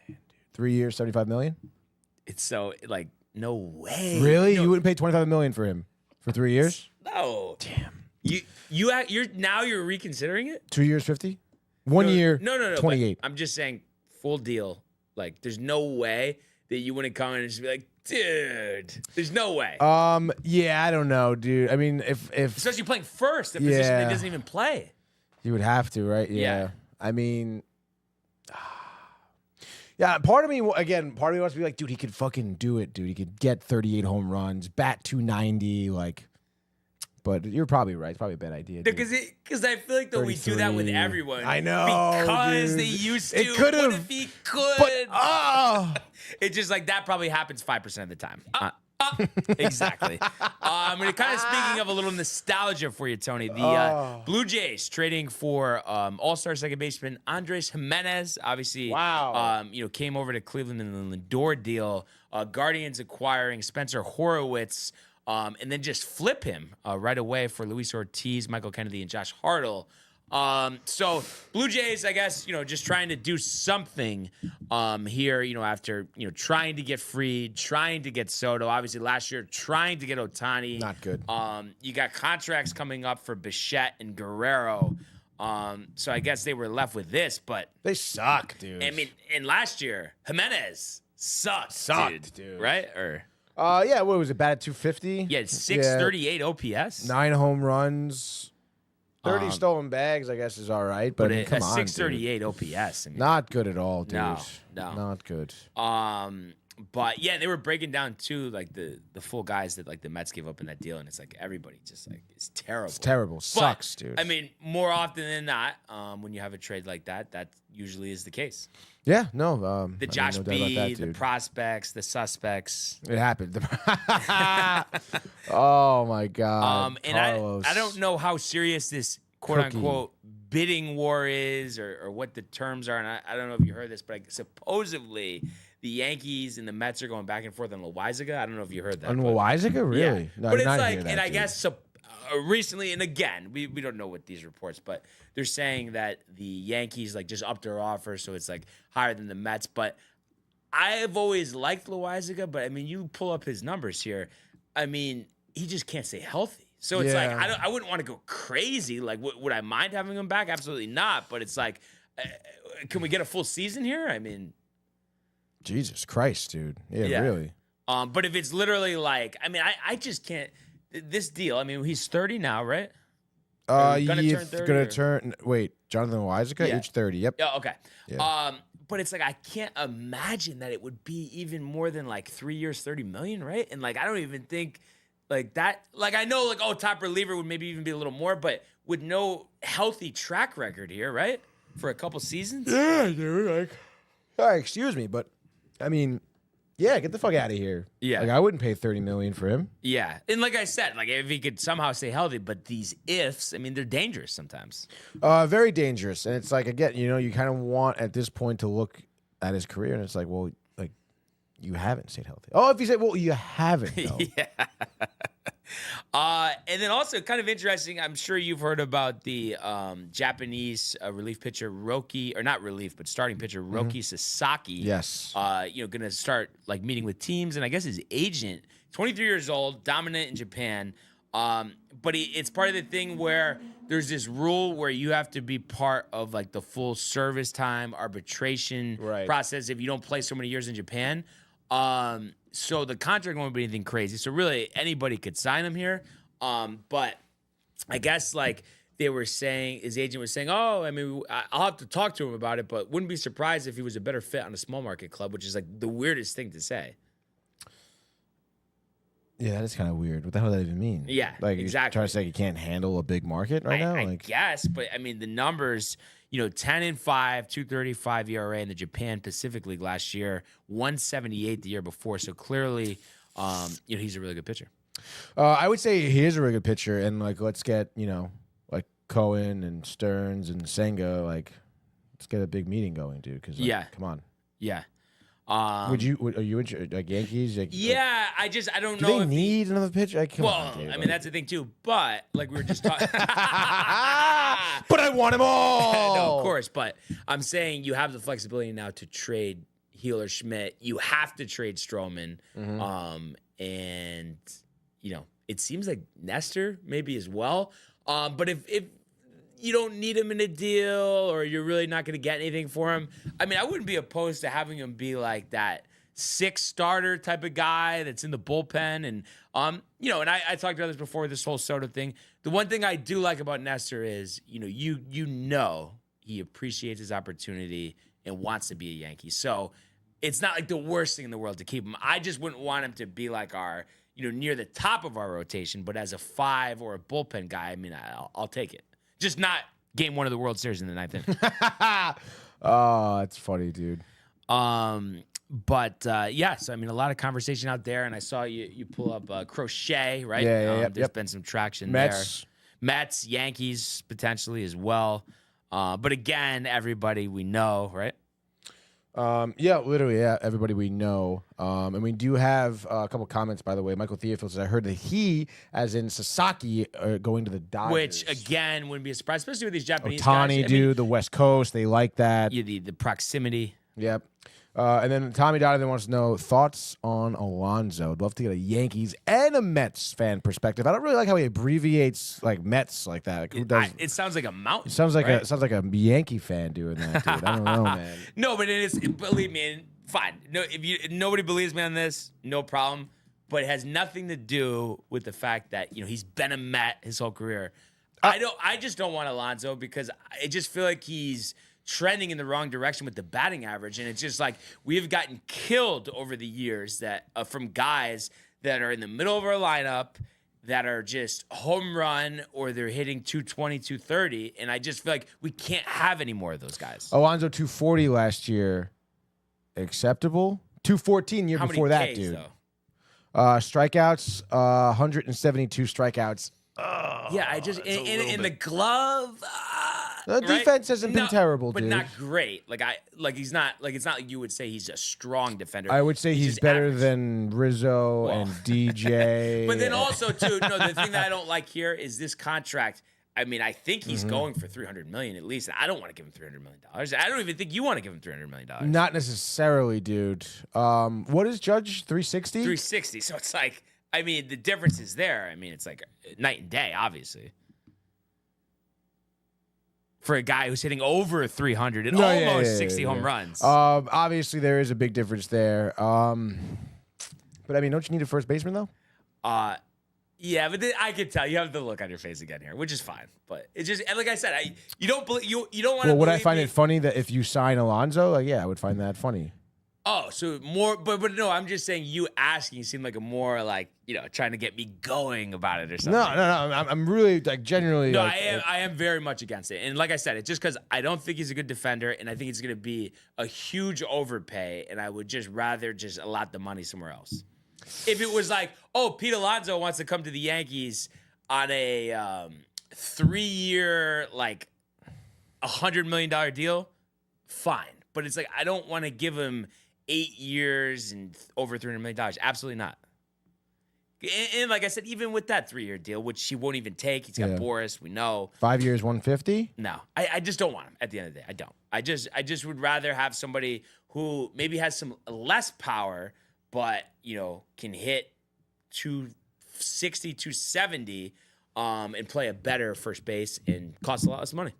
dude. 3 years, 75 million. It's so like no way. Really? You wouldn't pay 25 million for him for 3 years? No. Damn. You're reconsidering it? 2 years, 50. 1 year. No. 28. I'm just saying full deal. Like there's no way that you wouldn't come in and just be like, dude. There's no way. Yeah, I don't know, dude. I mean, if especially playing first, a position that doesn't even play. You would have to, right? Yeah. I mean, yeah, part of me wants to be like, dude, he could fucking do it, dude. He could get 38 home runs, bat 290, like. But you're probably right. It's probably a bad idea. Because I feel like we do that with everyone. I know, because dude. they used to. It could have. What if he could? But, it's just like that probably happens 5% of the time. Exactly. And kind of speaking of a little nostalgia for you, Tony, the Blue Jays trading for All-Star second baseman Andres Jimenez. Obviously, came over to Cleveland in the Lindor deal. Guardians acquiring Spencer Horowitz, and then just flip him right away for Luis Ortiz, Michael Kennedy, and Josh Hartle. So Blue Jays, I guess, just trying to do something here, after, trying to get Fried, trying to get Soto. Obviously, last year, trying to get Ohtani. Not good. You got contracts coming up for Bichette and Guerrero. So I guess they were left with this, but they suck, dude. I mean, and last year, Jimenez sucked, dude. Right? Or yeah, what was it? Batted 250? Yeah, 638 OPS. 9 home runs. 30 stolen bags, I guess, is all right. But I mean, come on, 638 OPS. I mean, not good at all, dude. No. Not good. But yeah, they were breaking down too, like the full guys that like the Mets gave up in that deal, and it's like everybody just like it's terrible. It's terrible. Sucks, dude. I mean, more often than not, when you have a trade like that, that usually is the case. Yeah, no. The Josh B, the prospects, the suspects. It happened. Oh my God. And I don't know how serious this quote unquote bidding war is, or what the terms are, and I don't know if you heard this, but supposedly the Yankees and the Mets are going back and forth on Loizaga. I don't know if you heard that. On Loizaga, really? Yeah. No, but it's not like, that, and I dude. guess recently, and again, we don't know what these reports, but they're saying that the Yankees like just upped their offer, so it's like higher than the Mets. But I've always liked Loizaga, but I mean, you pull up his numbers here. I mean, he just can't stay healthy. So it's like I wouldn't want to go crazy. Like, would I mind having him back? Absolutely not. But it's like can we get a full season here? I mean, Jesus Christ, dude. Yeah, really. But if it's literally like, I mean, I just can't. This deal. I mean, he's 30 now, right? Gonna turn. Wait, Jonathan Weizica, Yeah. age 30. Yep. Yeah. Okay. Yeah. But it's like I can't imagine that it would be even more than like 3 years, 30 million, right? And like I don't even think like that. Like I know, like top reliever would maybe even be a little more, but with no healthy track record here, right? For a couple seasons. Yeah, dude. Like, all right, excuse me, but I mean, yeah, get the fuck out of here. Yeah. Like I wouldn't pay $30 million for him. Yeah, and like I said, like if he could somehow stay healthy, but these ifs, I mean, they're dangerous sometimes. Very dangerous, and it's like again, you kind of want at this point to look at his career, and it's like, well, like you haven't stayed healthy. Oh, if you say, well, you haven't. Though. Yeah. And then also kind of interesting, I'm sure you've heard about the Japanese relief pitcher Roki, or not relief, but starting pitcher Roki Sasaki. Yes. Going to start like meeting with teams, and I guess his agent, 23 years old, dominant in Japan. But it's part of the thing where there's this rule where you have to be part of like the full service time arbitration process if you don't play so many years in Japan. So the contract won't be anything crazy. So really anybody could sign him here. But I guess like they were saying, his agent was saying, oh, I mean, I'll have to talk to him about it, but wouldn't be surprised if he was a better fit on a small market club, which is like the weirdest thing to say. Yeah, that is kind of weird. What the hell does that even mean? Yeah, like exactly. You're trying to say you can't handle a big market right now? I guess, but I mean the numbers, 10-5, 2.35 ERA in the Japan Pacific League last year, 178 the year before. So clearly, he's a really good pitcher. I would say he is a really good pitcher, and like let's get like Cohen and Stearns and Senga, like let's get a big meeting going, dude. Because come on. Yeah. Are you interested, like Yankees? Like, yeah, I don't know. Do they need another pitcher? Come on, dude, I mean that's the thing too. But like we were just talking. But I want him all. No, of course. But I'm saying you have the flexibility now to trade Heel or Schmidt. You have to trade Stroman. And it seems like Nestor maybe as well. But if you don't need him in a deal or you're really not going to get anything for him, I mean, I wouldn't be opposed to having him be like that 6 starter type of guy that's in the bullpen. And, and I talked about this before, this whole Soto thing. The one thing I do like about Nestor is, he appreciates his opportunity and wants to be a Yankee. So it's not like the worst thing in the world to keep him. I just wouldn't want him to be like our, near the top of our rotation, but as a 5 or a bullpen guy, I mean, I'll take it. Just not game 1 of the World Series in the 9th inning. Oh, that's funny, dude. But yes, I mean, a lot of conversation out there, and I saw you pull up Crochet, right? Yeah. There's been some traction Mets. there. Mets, Yankees, potentially as well. But again, everybody we know, right? Literally, everybody we know. And we do have a couple comments, by the way. Michael Theophil says, I heard that he, as in Sasaki, are going to the Dodgers. Which, again, wouldn't be a surprise, especially with these Japanese guys. Ohtani, dude, the West Coast, they like that. Yeah, the proximity. Yep. And then Tommy Donovan wants to know thoughts on Alonso. I'd love to get a Yankees and a Mets fan perspective. I don't really like how he abbreviates like Mets like that. Like, who does? It sounds like a mountain. It sounds like right? a Yankee fan doing that, dude. I don't know, man. No, but it is. Believe me, fine. No, if nobody believes me on this, no problem. But it has nothing to do with the fact that he's been a Met his whole career. I just don't want Alonso because I just feel like he's trending in the wrong direction with the batting average, and it's just like we've gotten killed over the years that from guys that are in the middle of our lineup that are just home run or they're hitting 220, 230, and I just feel like we can't have any more of those guys. Alonso 240 last year, acceptable. 214 year How before many that, Ks, dude. though? Strikeouts, 172 strikeouts. Yeah, I just in the glove. The defense hasn't been terrible, but dude. not great. He's not like it's not like you would say he's a strong defender. I would say he's just better average. than Rizzo and DJ. But then also too, the thing that I don't like here is this contract. I mean, I think he's going for $300 million at least. I don't want to give him $300 million. I don't even think you want to give him $300 million. Not necessarily, dude. What is Judge 360? 360. So it's like, I mean, the difference is there. I mean, it's like night and day, obviously. for a guy who's hitting over 300 and No, almost yeah, 60 home runs. Obviously, there is a big difference there. But I mean, don't you need a first baseman though? Yeah, but I can tell you have the look on your face again here, which is fine. But it's just, and like I said, you don't want to. Well, would I find it funny that if you sign Alonso? Like, yeah, I would find that funny. Oh, so more, but no, I'm just saying you asking seemed like a more like, trying to get me going about it or something. No. I'm really like genuinely. No, like, I am very much against it. And like I said, it's just because I don't think he's a good defender, and I think it's going to be a huge overpay, and I would just rather just allot the money somewhere else. If it was like, oh, Pete Alonso wants to come to the Yankees on a 3-year, like $100 million deal, fine. But it's like, I don't want to give him 8 years and over $300 million. Absolutely not. And like I said, even with that 3-year deal, which he won't even take, he's got Boris, we know. 5 years, 150. No, I just don't want him at the end of the day. I don't. I just would rather have somebody who maybe has some less power, but, can hit 260, 270, and play a better first base and cost a lot less money.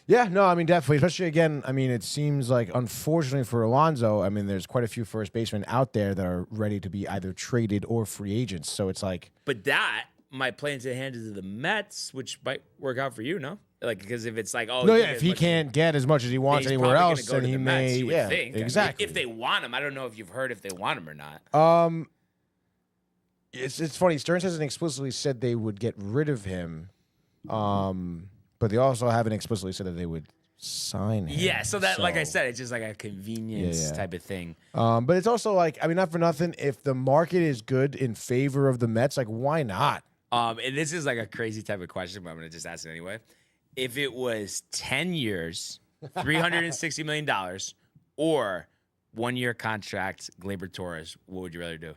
Yeah, no, I mean, definitely. Especially, again, I mean, it seems like, unfortunately for Alonso, I mean, there's quite a few first basemen out there that are ready to be either traded or free agents. So it's like. But that might play into the hands of the Mets, which might work out for you, no? Like, because if it's like, oh. No, yeah, if he can't get as much as he wants anywhere else, then he may. Yeah, exactly. If they want him. I don't know if you've heard if they want him or not. It's funny. Stearns hasn't explicitly said they would get rid of him. But they also haven't explicitly said that they would sign him. Yeah, so that, like I said, it's just like a convenience type of thing. But it's also like, I mean, not for nothing, if the market is good in favor of the Mets, like, why not? And this is like a crazy type of question, but I'm going to just ask it anyway. If it was 10 years, $360 million, or 1-year contract, Gleyber Torres, what would you rather do?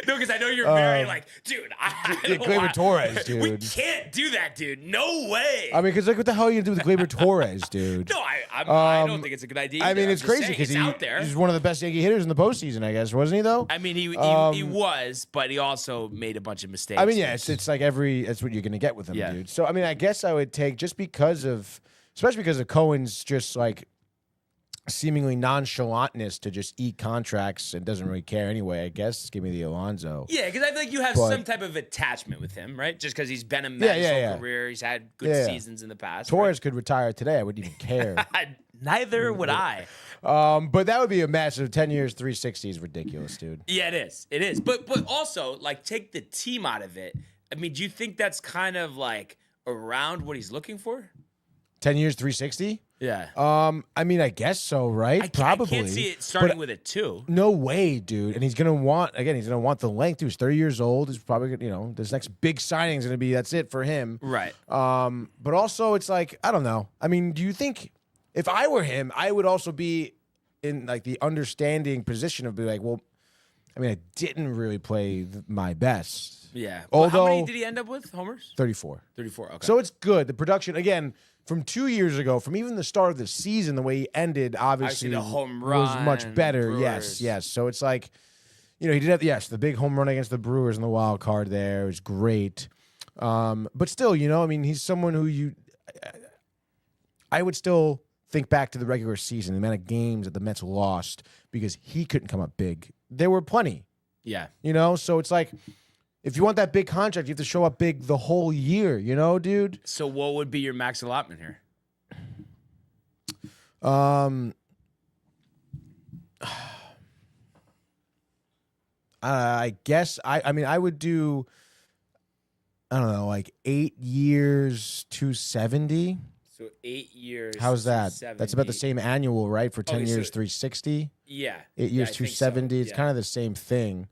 No, because I know you're very like, dude. Gleyber Torres, dude. We can't do that, dude. No way. I mean, because like, what the hell are you gonna do with Gleyber Torres, dude? No, I don't think it's a good idea. I mean, it's crazy because he's one of the best Yankee hitters in the postseason, I guess, wasn't he? Though. I mean, he was, but he also made a bunch of mistakes. I mean, yeah, it's like that's what you're gonna get with him, dude. So I mean, I guess I would take especially because of Cohen's just like seemingly nonchalantness to just eat contracts and doesn't really care anyway. I guess give me the Alonso. Yeah, because I feel like you have some type of attachment with him, right? Just because he's been a Met his whole career, he's had good seasons in the past. Torres could retire today. I wouldn't even care. Neither would I. But that would be a massive 10 years, 360 is ridiculous, dude. Yeah, it is. It is. But also, like, take the team out of it. I mean, do you think that's kind of like around what he's looking for? 10 years, 360? Yeah. I mean, I guess so, right? Probably. I can't see it starting with a 2. No way, dude. And he's gonna want the length. He's 30 years old. He's probably this next big signing is gonna be that's it for him. Right. But also it's like, I don't know. I mean, do you think if I were him, I would also be in like the understanding position of be like, well, I mean, I didn't really play my best. Yeah. Although, how many did he end up with? Homers? 34. 34. Okay. So it's good. The production again. From 2 years ago, from even the start of the season, the way he ended, obviously the home run was much better. Brewers. Yes. So it's like, he did have the big home run against the Brewers in the wild card there. It was great. But still, I mean, he's someone who I would still think back to the regular season, the amount of games that the Mets lost because he couldn't come up big. There were plenty. Yeah. So it's like, if you want that big contract, you have to show up big the whole year, dude. So what would be your max allotment here? I guess I would do, I don't know, like 8 years, 270. So 8 years. How's that? That's about the same annual, right? For 10 years, 360. Yeah. 8 years, 270. So. It's kind of the same thing.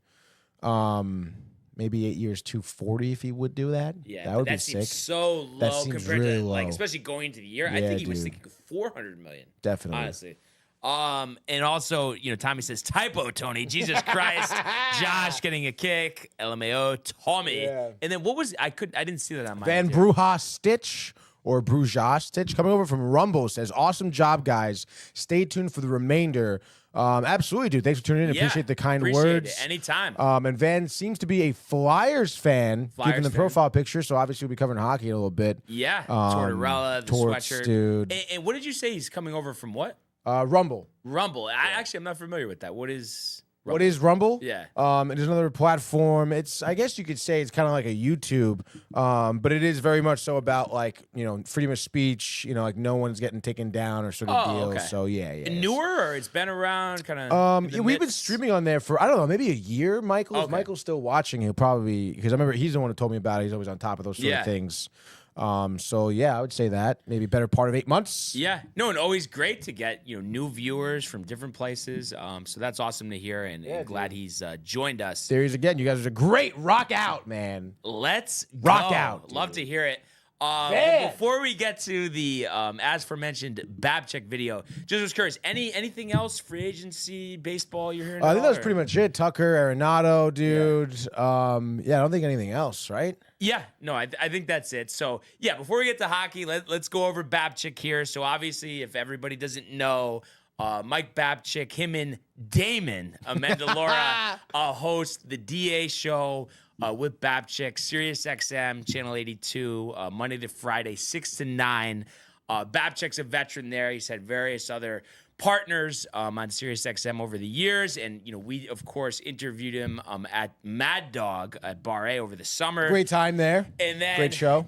Maybe 8 years, 240 if he would do that. Yeah, that would be seems sick. so low compared really to low. like, especially going into the year. I think he was thinking 400 million. Definitely, honestly. And also, Tommy says typo, Tony. Jesus Christ, Josh getting a kick. LMAO, Tommy. Yeah. And then what was I didn't see that on my Van Bruja Stitch. Or Bruja Stitch coming over from Rumble says, awesome job, guys. Stay tuned for the remainder Absolutely, dude. Thanks for tuning in. Yeah, Appreciate the kind appreciate words. it. Anytime. And Van seems to be a Flyers fan, given the fan. profile picture. So obviously we'll be covering hockey in a little bit. Yeah, Tortorella, the Torts, sweatshirt. dude. And what did you say he's coming over from what? Rumble. Rumble. I'm not familiar with that. What is Rumble? What is Rumble? Yeah. It is another platform. It's, I guess you could say it's kind of like a YouTube, but it is very much so about like, freedom of speech, like no one's getting taken down or sort of deal. Okay. So yeah. Newer, or it's been around kind of? We've been streaming on there for, I don't know, maybe a year. Michael's still watching. He'll probably, because I remember he's the one who told me about it. He's always on top of those sort of things. So yeah, I would say that maybe better part of 8 months. Yeah, no, and always great to get new viewers from different places. So that's awesome to hear, and glad he's joined us. There he is again. You guys are great. Rock out, man. Let's rock go. out. Dude. Love to hear it. Before we get to the as aforementioned Babchick video, just was curious. Anything else? Free agency, baseball? You're hearing? I think that was pretty much it. Tucker, Arenado, dude. Yeah, I don't think anything else, right? Yeah, no, I think that's it. So, yeah, before we get to hockey, let's go over Babchick here. So, obviously, if everybody doesn't know, Mike Babchick, him and Damon Amendola host the DA show with Babchick, Sirius XM, Channel 82, Monday to Friday, 6 to 9. Babchick's a veteran there. He's had various other partners on Sirius XM over the years, and we of course interviewed him at Mad Dog at Bar A over the summer. Great time there. And then great show.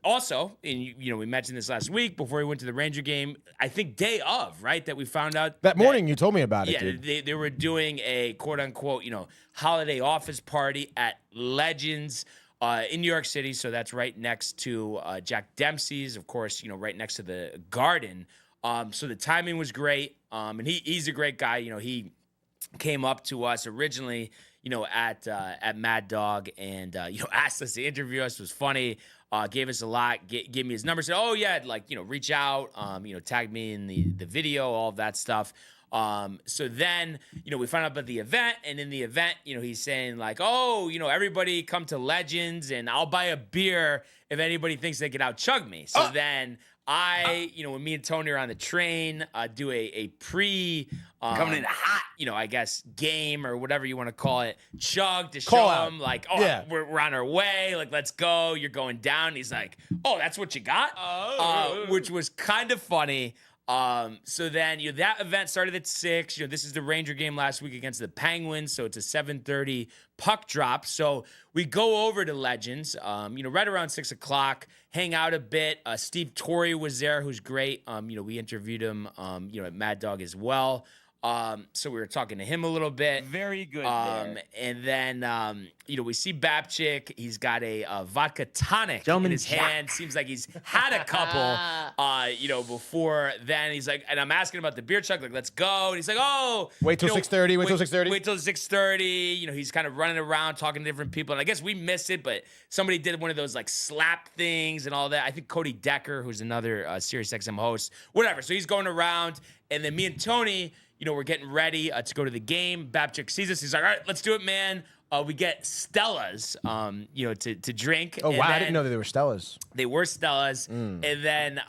Also, and we mentioned this last week before we went to the Ranger game. I think day of, right, that we found out that morning. You told me about it. Yeah, dude. They were doing a quote unquote holiday office party at Legends. In New York City, so that's right next to Jack Dempsey's, of course, right next to the Garden. So the timing was great, and he's a great guy. He came up to us originally, at Mad Dog, and asked us to interview us. It was funny. Gave us a lot. Gave me his number. Said, "Oh yeah, reach out. Tag me in the video, all of that stuff." So then, we found out about the event, and in the event, he's saying like, "Oh, everybody come to Legends, and I'll buy a beer if anybody thinks they can out chug me." So then when me and Tony are on the train, do a pre coming in hot, I guess game or whatever you want to call it, chug to show him like, "Oh, yeah, we're on our way. Like, let's go. You're going down." And he's like, "Oh, that's what you got," which was kind of funny. So then, that event started at 6. This is the Ranger game last week against the Penguins, so it's a 7:30 puck drop. So we go over to Legends, right around 6 o'clock, hang out a bit. Steve Torrey was there, who's great. We interviewed him, at Mad Dog as well. So we were talking to him a little bit. Very good. And then, we see Babchick. He's got a vodka tonic in his hand. Seems like he's had a couple, before then. He's like, and I'm asking about the beer chug, like, let's go. And he's like, "Oh, wait till 6:30. Wait till 6:30. Wait till 6:30. He's kind of running around talking to different people. And I guess we missed it, but somebody did one of those like slap things and all that. I think Cody Decker, who's another Sirius XM host, whatever. So he's going around, and then me and Tony, we're getting ready to go to the game. Babchick sees us. He's like, "All right, let's do it, man." We get Stellas, to drink. Oh, wow. I didn't know that they were Stellas. They were Stellas. And then,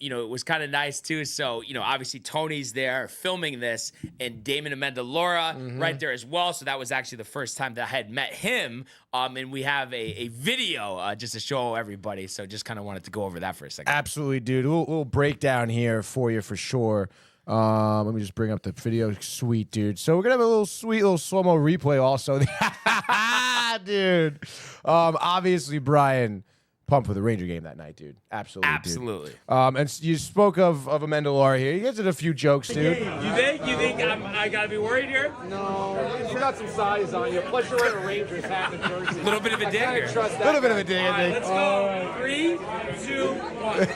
it was kind of nice, too. So, obviously Tony's there filming this, and Damon Amendola right there as well. So that was actually the first time that I had met him. And we have a video just to show everybody. So just kind of wanted to go over that for a second. Absolutely, dude. A little breakdown here for you for sure. Let me just bring up the video. Sweet, dude. So we're going to have a sweet little slow-mo replay also. Dude. Obviously, Brian, pumped for the Ranger game that night, dude. Absolutely. Dude. And you spoke of Amendola here. You guys did a few jokes, dude. You think I got to be worried here? No. You got some size on you. Plus, you're wearing a Rangers hat in jersey. A little bit of a dig here. A little bit of a dig, I think. Let's go. 3, 2, 1.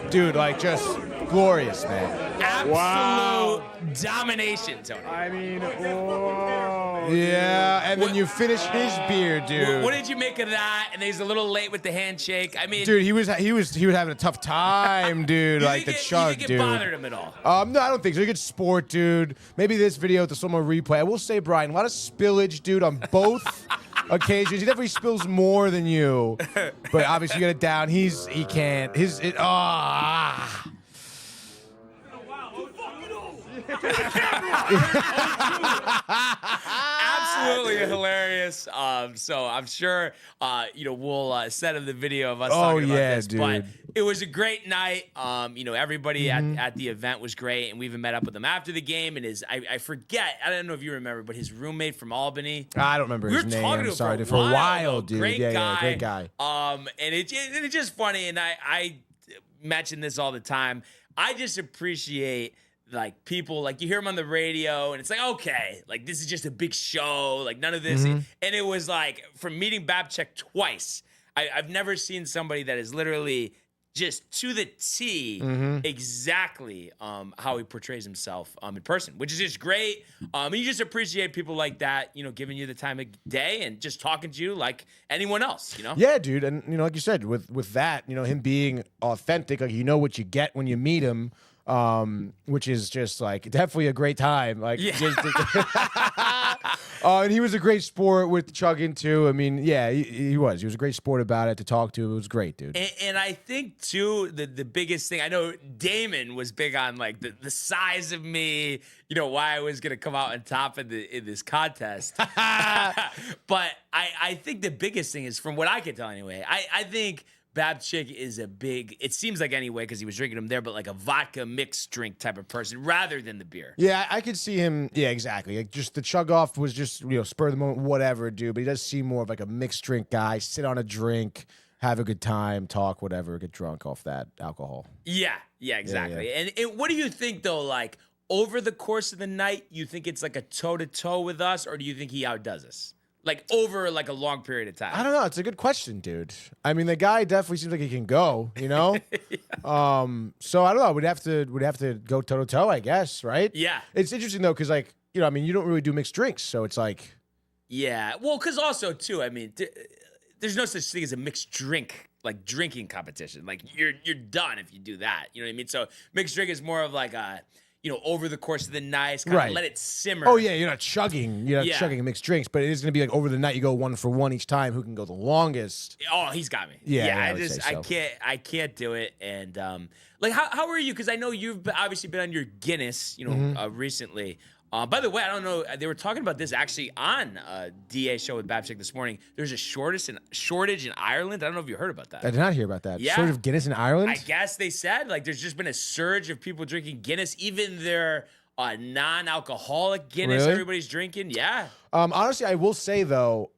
Dude, like, just glorious, man. Absolute domination, Tony. I mean, whoa. Yeah, and then you finish his beer, dude. What did you make of that? And he's a little late with the handshake. I mean, dude, he was having a tough time, dude. Like the chug, dude. You think dude. it bothered him at all? No, I don't think so. You get sport, dude. Maybe this video with the slow-mo replay. I will say, Brian, a lot of spillage, dude, on both occasions. He definitely spills more than you, but obviously you got it down. He can't. Absolutely hilarious. So I'm sure, we'll send him the video of us Oh, talking about yeah, this. dude. But it was a great night. Everybody at the event was great, and we even met up with him after the game. And I forget, I don't know if you remember, but his roommate from Albany. I don't remember his name. Talking to I'm him sorry, for a while, dude. Great Yeah, guy. great guy. And it's just funny, and I mention this all the time. I just appreciate like people, like you hear them on the radio and it's like, okay, like this is just a big show, like none of this. And it was like, from meeting Babchek twice, I've never seen somebody that is literally just to the T exactly how he portrays himself in person, which is just great. And you just appreciate people like that, giving you the time of day and just talking to you like anyone else, Yeah, dude, and like you said, with that, him being authentic, like what you get when you meet him, which is just like definitely a great time. Like, and he was a great sport with chugging too. I mean, yeah, he was a great sport about it to talk to. It was great, dude. And I think too, the biggest thing, I know Damon was big on like the size of me, why I was gonna come out on top in this contest. But I think the biggest thing is, from what I can tell anyway, I think Babchik is it seems like anyway, because he was drinking them there, but like a vodka mixed drink type of person rather than the beer. Yeah, I could see him. Yeah, exactly. Like, just the chug off was just, spur of the moment, whatever, dude. But he does seem more of like a mixed drink guy. Sit on a drink, have a good time, talk, whatever, get drunk off that alcohol. Yeah, exactly. Yeah. And what do you think though? Like over the course of the night, you think it's like a toe to toe with us, or do you think he outdoes us? Like over like a long period of time. I don't know. It's a good question, dude. I mean, the guy definitely seems like he can go, So I don't know. We'd have to go toe to toe, I guess, right? Yeah. It's interesting though, because like, you don't really do mixed drinks, so it's like. Yeah. Well, because also too, I mean, there's no such thing as a mixed drink, like drinking competition. Like you're done if you do that. You know what I mean? So mixed drink is more of like a, over the course of the night, kind of let it simmer. Oh yeah, you're not chugging. You're not chugging mixed drinks, but it is going to be like over the night. You go 1 for 1 each time. Who can go the longest? Oh, he's got me. Yeah, I can't do it. And like, how are you? Because I know you've obviously been on your Guinness, recently. By the way, I don't know. They were talking about this actually on DA show with Babchik this morning. There's a shortage in Ireland. I don't know if you heard about that. I did not hear about that. Yeah. Shortage of Guinness in Ireland? I guess they said like there's just been a surge of people drinking Guinness, even their non-alcoholic Guinness. Really? Everybody's drinking. Yeah. Honestly, I will say though,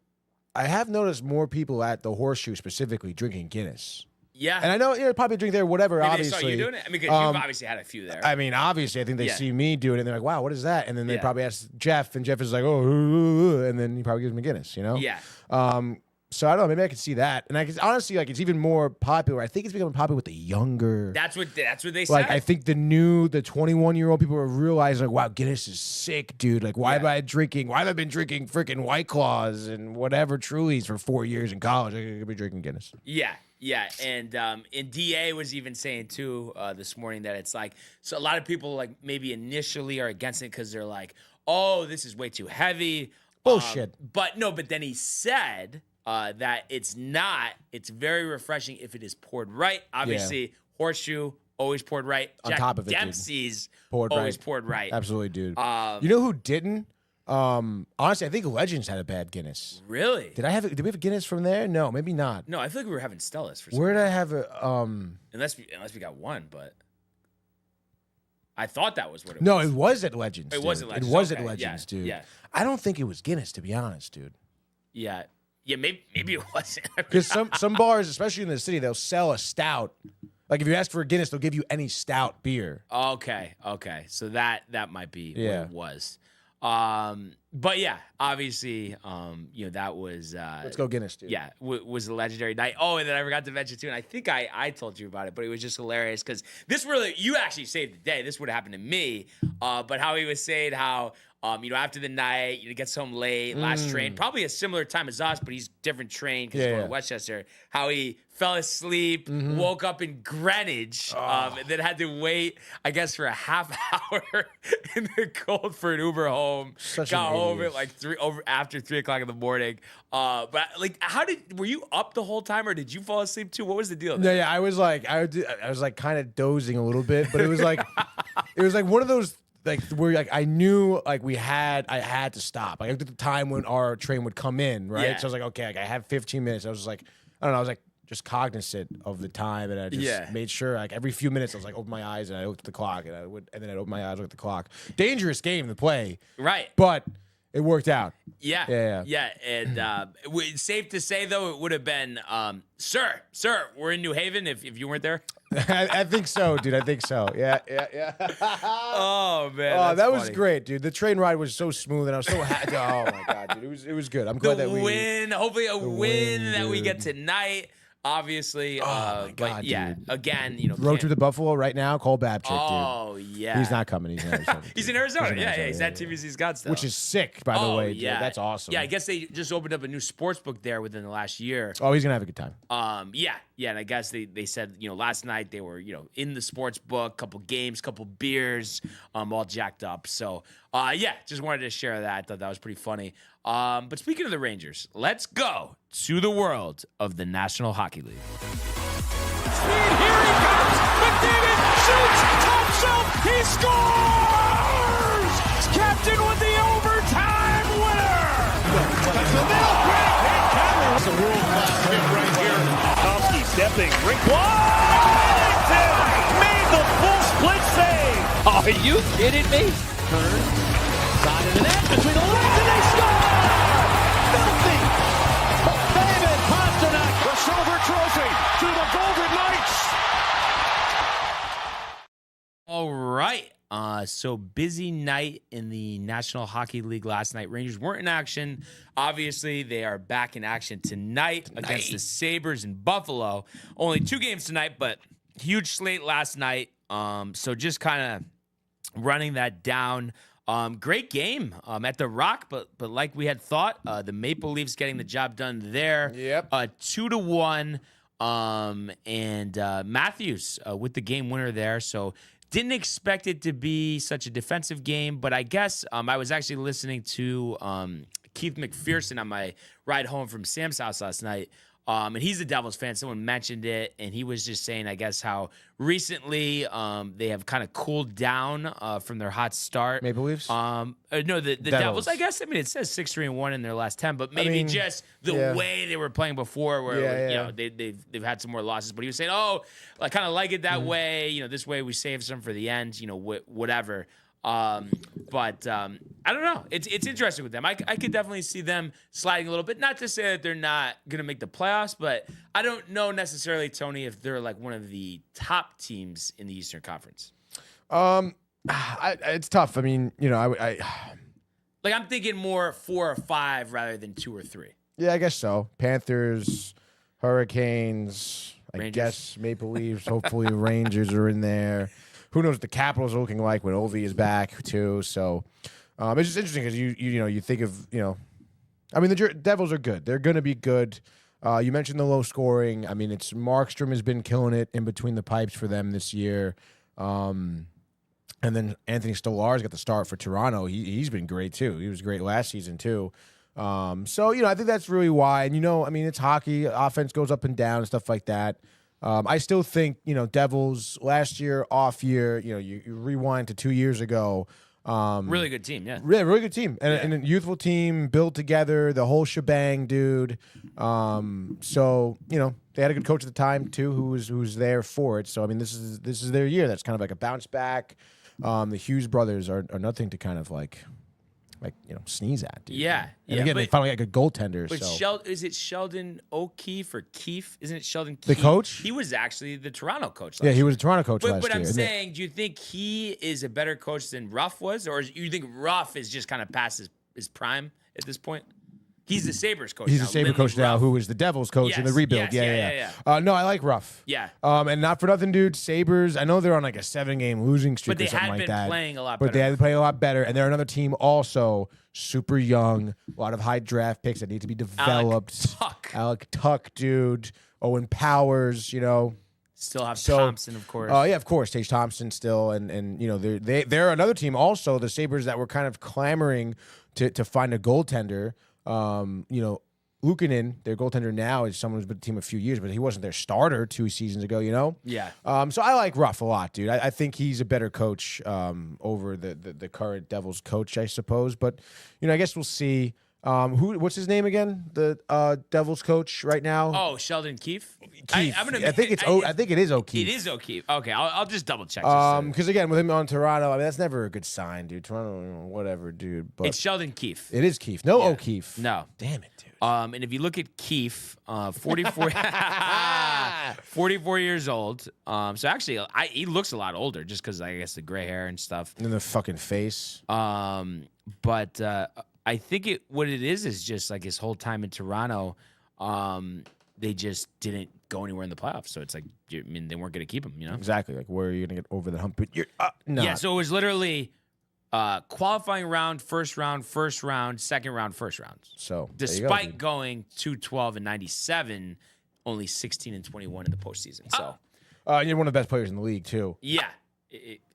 I have noticed more people at the Horseshoe specifically drinking Guinness. Yeah. And I know, probably drink there, whatever, Maybe obviously. they saw you doing it? I mean, because you've obviously had a few there. I mean, obviously, I think they see me doing it, and they're like, wow, what is that? And then they Yeah. probably ask Jeff, and Jeff is like, oh, and then he probably gives me Guinness, Yeah. So I don't know, maybe I could see that. And I could honestly, like, it's even more popular. I think it's becoming popular with the younger. That's what they said. Like, I think the 21-year-old people are realizing, like, wow, Guinness is sick, dude. Like, why have I been drinking freaking White Claws and whatever Trulies for 4 years in college? I could be drinking Guinness. Yeah. And DA was even saying too this morning that it's like, so a lot of people like maybe initially are against it because they're like, oh, this is way too heavy. Bullshit. But then he said that it's not. It's very refreshing if it is poured right. Obviously, Horseshoe always poured right. On Jack top of it, dude. Dempsey's Poured always right. poured right. Absolutely, dude. You know who didn't? Honestly, I think Legends had a bad Guinness. Really? Did we have a Guinness from there? No, maybe not. No, I feel like we were having Stella's for some Where did reason. I have a Unless we got one, but I thought that was what it was. No, it was at Legends. It was dude. at Legends. It was Okay, at Legends, yeah, dude. yeah. I don't think it was Guinness, to be honest, dude. Yeah, maybe it wasn't. Because some bars, especially in the city, they'll sell a stout. Like if you ask for a Guinness, they'll give you any stout beer. Okay. So that might be what it was. But yeah, obviously, that was Let's go Guinness, dude. Yeah, was a legendary night. Oh, and then I forgot to mention too, and I think I told you about it, but it was just hilarious because you actually saved the day. This would have happened to me. But how he was saying how after the night, gets home late, last train, probably a similar time as us, but he's different train because he's going to Westchester. How he fell asleep, woke up in Greenwich, and then had to wait, I guess, for a half hour in the cold for an Uber home. Such Got an home idiot. at after 3 o'clock in the morning. But like, were you up the whole time, or did you fall asleep too? What was the deal there? No, yeah, I was like kind of dozing a little bit, but it was like one of those I knew like I had to stop. Like at the time when our train would come in, right? Yeah. So I was like, okay, like, I have 15 minutes. I was just like, I don't know. I was like just cognizant of the time, and I just made sure like every few minutes I was like open my eyes and I looked at the clock, and then I'd open my eyes, look at the clock. Dangerous game to play, Right. but it worked out. Yeah. And safe to say, though, it would have been, sir, we're in New Haven if you weren't there. I think so, dude. I think so. Yeah. Oh, man. Oh, that's that was funny. great, dude. The train ride was so smooth, and I was so happy. Oh, my God, dude. It was good. I'm glad that we win. Hopefully a win that we dude. get tonight. Obviously. my but God, yeah, dude. again, Road to the Buffalo right now. Cole Babchick, dude. Oh, yeah. He's not coming. He's in Arizona. He's in Arizona. Yeah. He's at TVC's Scottsdale. Which is sick, by the way. Dude. Yeah. That's awesome. Yeah, I guess they just opened up a new sports book there within the last year. Oh, he's gonna have a good time. Yeah, and I guess they said, last night they were, in the sports book, couple games, couple beers, all jacked up. So, just wanted to share that. I thought that was pretty funny. But speaking of the Rangers, let's go to the world of the National Hockey League. Here he comes. McDavid shoots. Top shelf. He scores. Captain with the overtime winner. That's the middle. Great hit. That's a world-class hit right here. Tomsky stepping. Rink Washington made the full split save. Are you kidding me? Turn. Side of the net. Between the legs and they score. Filthy. David Pastrnak. The silver trophy to the Golden Knights. All right. So busy night in the National Hockey League last night. Rangers weren't in action. Obviously, they are back in action tonight against the Sabres in Buffalo. Only 2 games tonight, but huge slate last night. So just kind of running that down. Great game at the Rock, but like we had thought, the Maple Leafs getting the job done there. Yep. 2-1. And Matthews with the game winner there. So didn't expect it to be such a defensive game, but I guess I was actually listening to Keith McPherson on my ride home from Sam's house last night. And he's a Devils fan. Someone mentioned it, and he was just saying, I guess, how recently they have kind of cooled down from their hot start. Maple Leafs? No, the Devils, I guess. I mean, it says 6-3-1 in their last 10, but maybe just the way they were playing before, where they've had some more losses. But he was saying, I kind of like it that way. This way we save some for the end. Whatever. But I don't know. It's interesting with them. I could definitely see them sliding a little bit. Not to say that they're not gonna make the playoffs, but I don't know necessarily, Tony, if they're like one of the top teams in the Eastern Conference. It's tough. I mean, I'm thinking more 4 or 5 rather than 2 or 3. Yeah, I guess so. Panthers, Hurricanes, I Rangers. guess Maple Leafs. Hopefully, Rangers are in there. Who knows what the Capitals are looking like when Ovi is back too? So it's just interesting because you think of I mean the Devils are good. They're going to be good. You mentioned the low scoring. I mean, it's Markstrom has been killing it in between the pipes for them this year. And then Anthony Stolar's got the start for Toronto. He's been great too. He was great last season too. So I think that's really why. And I mean, it's hockey. Offense goes up and down and stuff like that. I still think, Devils last year, off year, you rewind to 2 years ago. Really good team, yeah. Really good team. And a youthful team built together, the whole shebang, dude. So, they had a good coach at the time too, who was there for it. So I mean, this is their year. That's kind of like a bounce back. The Hughes brothers are nothing to kind of like sneeze at, dude. Yeah. And again, they finally got good goaltenders. But So. Is it Sheldon O'Keefe or Keefe? Isn't it Sheldon The Keefe? coach? He was actually the Toronto coach last Yeah, he year. was a Toronto coach last But year. I'm and saying, do you think he is a better coach than Ruff was? Or you think Ruff is just kind of past his prime at this point? He's the Sabres coach He's now. the Sabre Lindley coach now, Ruff. who is the Devils coach in the Yes, rebuild. yes, Yeah. No, I like Ruff. Yeah. And not for nothing, dude. Sabres, I know they're on like a 7-game losing streak But they or something had like been that. playing a lot But they better. had been playing a lot better. And they're another team also super young, a lot of high draft picks that need to be developed. Alec Tuck, dude. Owen Powers, Still have So, Thompson, of course. Yeah, of course, Tage Thompson still, and they're another team also, the Sabres, that were kind of clamoring to find a goaltender. Luukkonen, their goaltender now, is someone who's been with the team a few years, but he wasn't their starter 2 seasons ago, you know? Yeah. So I like Ruff a lot, dude. I think he's a better coach over the current Devils coach, I suppose. But, I guess we'll see. What's his name again? The Devils coach right now? Oh, Sheldon Keefe. Keefe. I think it is O'Keefe. It is O'Keefe. Okay, I'll just double check. Because again, with him on Toronto, I mean that's never a good sign, dude. Toronto, whatever, dude. But it's Sheldon Keefe. it is Keefe. No O'Keefe. No. Damn it, dude. And if you look at Keefe, 44, 44 years old. So actually, he looks a lot older just because I guess the gray hair and stuff. And the fucking face. But I think what it is just like his whole time in Toronto. They just didn't go anywhere in the playoffs. So it's like, they weren't going to keep him, Exactly. Like, where are you going to get over the hump? But you're not. Yeah, so it was literally qualifying round, first round, second round, first round. So despite going 2-12-97, only 16-21 in the postseason. So you're one of the best players in the league, too. Yeah,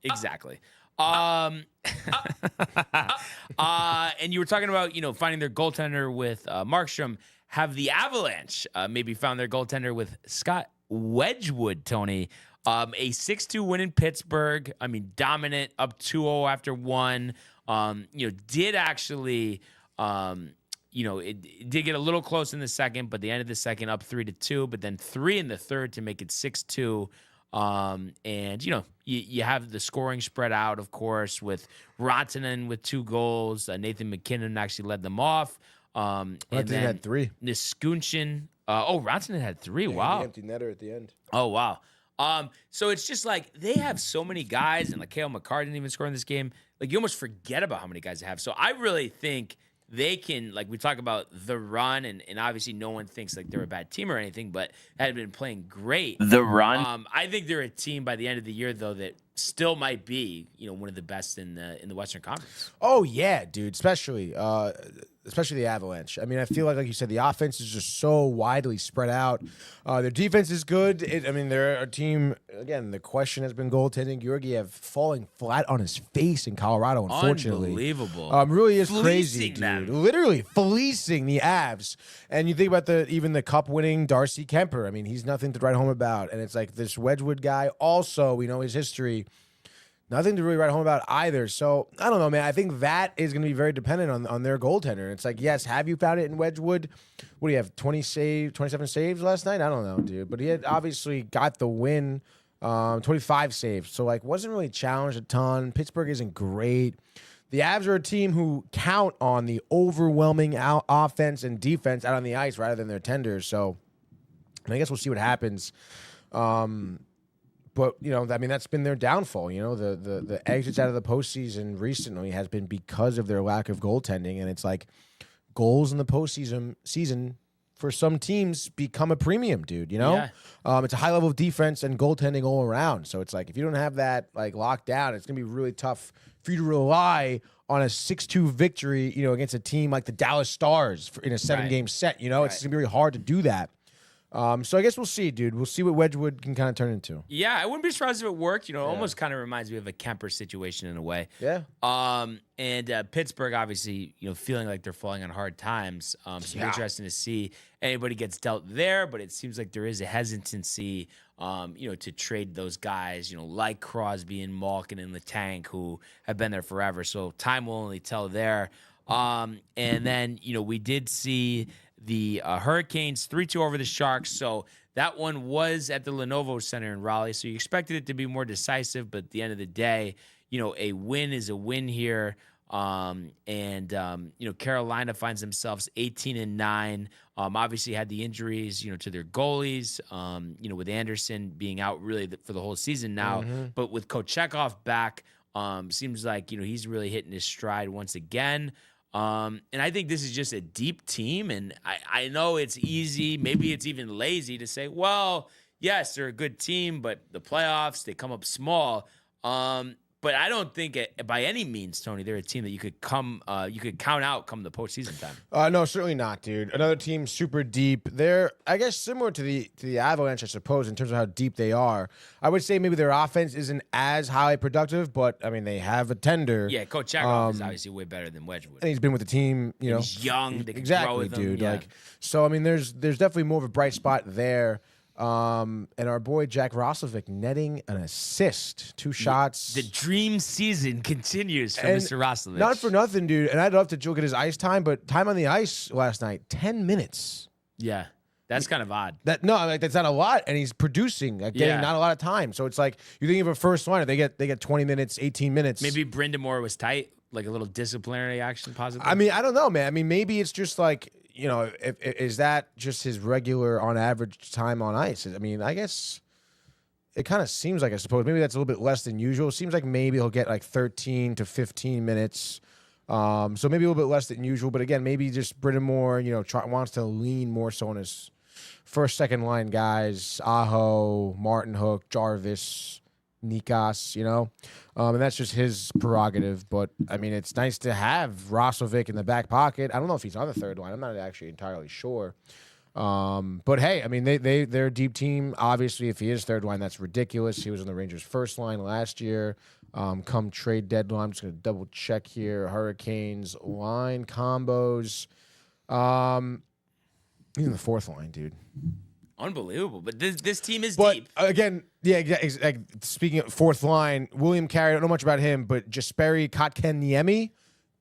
exactly. And you were talking about, finding their goaltender with Markstrom. Have the Avalanche maybe found their goaltender with Scott Wedgwood, Tony? A 6-2 win in Pittsburgh. I mean, dominant, up 2-0 after one. Did actually, it did get a little close in the second, but the end of the second up 3-2, but then 3 in the third to make it 6-2. And you have the scoring spread out, of course, with Rantanen with 2 goals. Nathan McKinnon actually led them off. And then had 3. Niskunchin. Rantanen had 3. Wow. The empty netter at the end. Oh, wow. So it's just like they have so many guys, and like Cale Makar didn't even score in this game. Like you almost forget about how many guys they have. So I really think they can, like we talk about the run, and obviously no one thinks like they're a bad team or anything, but had been playing great. The run. I think they're a team by the end of the year though that still might be, one of the best in the Western Conference. Oh yeah, dude. Especially the Avalanche. I mean, I feel like you said, the offense is just so widely spread out. Their defense is good. They're a team. Again, the question has been goaltending. Georgiev falling flat on his face in Colorado. Unfortunately, unbelievable. Really is Fleecing crazy, dude. them. Literally fleecing the Avs. And you think about even the cup-winning Darcy Kemper. I mean, he's nothing to write home about. And it's like this Wedgwood guy. Also, we know his history. Nothing to really write home about either. So, I don't know, man. I think that is going to be very dependent on their goaltender. It's like, yes, have you found it in Wedgwood? What do you have, 27 saves last night? I don't know, dude. But he had obviously got the win, 25 saves. So, wasn't really challenged a ton. Pittsburgh isn't great. The Avs are a team who count on the overwhelming offense and defense out on the ice rather than their tenders. So, I guess we'll see what happens. But, that's been their downfall. The exits out of the postseason recently has been because of their lack of goaltending. And it's like goals in the postseason for some teams become a premium, dude, Yeah. It's a high level of defense and goaltending all around. So it's like if you don't have that, locked down, it's going to be really tough for you to rely on a 6-2 victory, against a team like the Dallas Stars in a 7-game set. It's going to be really hard to do that. So I guess we'll see, dude. We'll see what Wedgwood can kind of turn into. Yeah, I wouldn't be surprised if it worked. It almost kind of reminds me of a Kemper situation in a way. Yeah. And Pittsburgh, obviously, feeling like they're falling on hard times. So it'll be interesting to see anybody gets dealt there, but it seems like there is a hesitancy, to trade those guys, like Crosby and Malkin and Letang, who have been there forever. So time will only tell there. And then, we did see the Hurricanes 3-2 over the Sharks. So that one was at the Lenovo Center in Raleigh. So you expected it to be more decisive, but at the end of the day, a win is a win here. Carolina finds themselves 18-9. Obviously had the injuries, to their goalies, with Anderson being out really for the whole season now. Mm-hmm. But with Kochetkov back, seems like, he's really hitting his stride once again. And I think this is just a deep team, and I know it's easy, maybe it's even lazy to say, well, yes, they're a good team, but the playoffs, they come up small. But But I don't think by any means, Tony, they're a team that you could count out come the postseason time. No, certainly not, dude. Another team super deep. They're, I guess, similar to the Avalanche, I suppose, in terms of how deep they are. I would say maybe their offense isn't as highly productive, but I mean they have a tender. Yeah, Coach Chekov is obviously way better than Wedgwood. And he's been with the team, you know. He's young. They can exactly, grow with him, dude. yeah. Like, so I mean, there's definitely more of a bright spot there. And our boy Jack Roslovic netting an assist, 2 shots. The dream season continues for And Mr. Roslovic. Not for nothing, dude. And I'd love to look at his ice time, but time on the ice last night, 10 minutes. Yeah, that's kind of odd. That's not a lot, and he's producing, getting Yeah. not a lot of time. So it's like you think of a first liner, they get 20 minutes, 18 minutes. Maybe Brindamore was tight, like a little disciplinary action, possibly. I mean, I don't know, man. I mean, maybe it's just like, you know, is that just his regular on average time on ice? I mean, I guess it kind of seems like, I suppose, maybe that's a little bit less than usual. It seems like maybe he'll get like 13 to 15 minutes. So maybe a little bit less than usual. But again, maybe just Brindamore, you know, wants to lean more so on his first, second line guys, Aho, Martin Hook, Jarvis, Nikas, you know, and that's just his prerogative. But I mean, it's nice to have Roslovic in the back pocket. I don't know if he's on the third line. I'm not actually entirely sure. But hey, I mean, they're a deep team. Obviously, if he is third line, that's ridiculous. He was on the Rangers' first line last year. Come trade deadline, I'm just gonna double check here. Hurricanes line combos. He's in the fourth line, dude. Unbelievable. But this team is But deep. again, yeah, like, speaking of fourth line, William Carey, I don't know much about him, but Jesperi Kotkaniemi,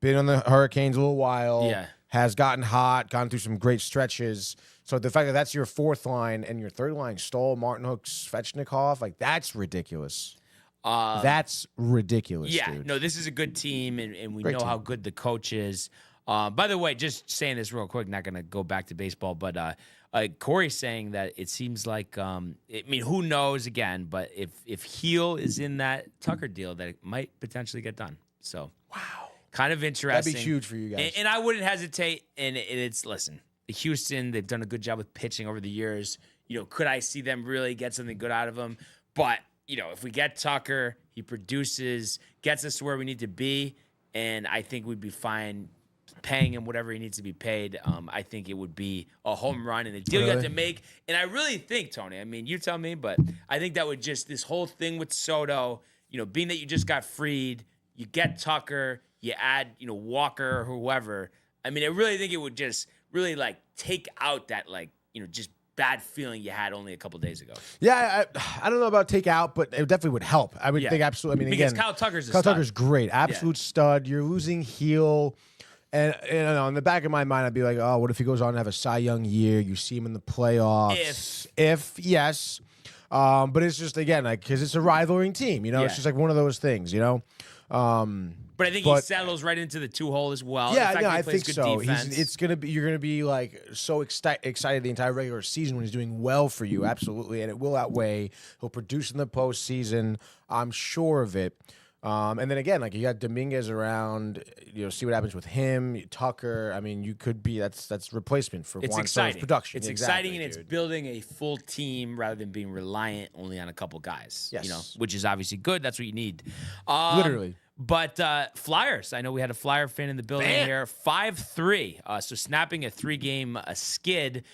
been on the Hurricanes a little while. Yeah. Has gotten hot, gone through some great stretches. So the fact that that's your fourth line and your third line, Stoll, Martin Hook, Svechnikov, like that's ridiculous. That's ridiculous, Yeah, dude. no, this is a good team, and we Great know team. how good the coach is. By the way, just saying this real quick, not going to go back to baseball, but Corey's saying that it seems like, I mean, who knows again, but if Heel is in that Tucker deal, that it might potentially get done. So, wow. Kind of interesting. That'd be huge for you guys. And I wouldn't hesitate, and it's, listen, Houston, they've done a good job with pitching over the years. You know, could I see them really get something good out of them? But, you know, if we get Tucker, he produces, gets us to where we need to be, and I think we'd be fine paying him whatever he needs to be paid. I think it would be a home run and a deal you have to make. And I really think, Tony, I mean, you tell me, but I think that would just, this whole thing with Soto, you know, being that you just got freed, you get Tucker, you add, you know, Walker or whoever. I mean, I really think it would just really, like, take out that, like, you know, just bad feeling you had only a couple days ago. Yeah, I don't know about take out, but it definitely would help. I would think absolutely. I mean, because again, Kyle Tucker's great, absolute stud. You're losing Heel, and you know, in the back of my mind, I'd be like, oh, what if he goes on to have a Cy Young year? You see him in the playoffs. If yes, but it's just again like because it's a rivaling team. You know, it's just like one of those things. You know. But I think he settles right into the 2-hole as well. Yeah, the fact no, that he I plays think good so. defense. You're gonna be like so excited the entire regular season when he's doing well for you, absolutely, and it will outweigh. He'll produce in the postseason. I'm sure of it. And then again, like you got Dominguez around, you know, see what happens with him, Tucker. I mean, you could be that's replacement for Juan Soto's production. It's Exactly, exciting, and dude. it's building a full team rather than being reliant only on a couple guys. Yes. You know, which is obviously good. That's what you need. Literally. But Flyers, I know we had a Flyer fan in the building here. 5-3, so snapping a 3-game skid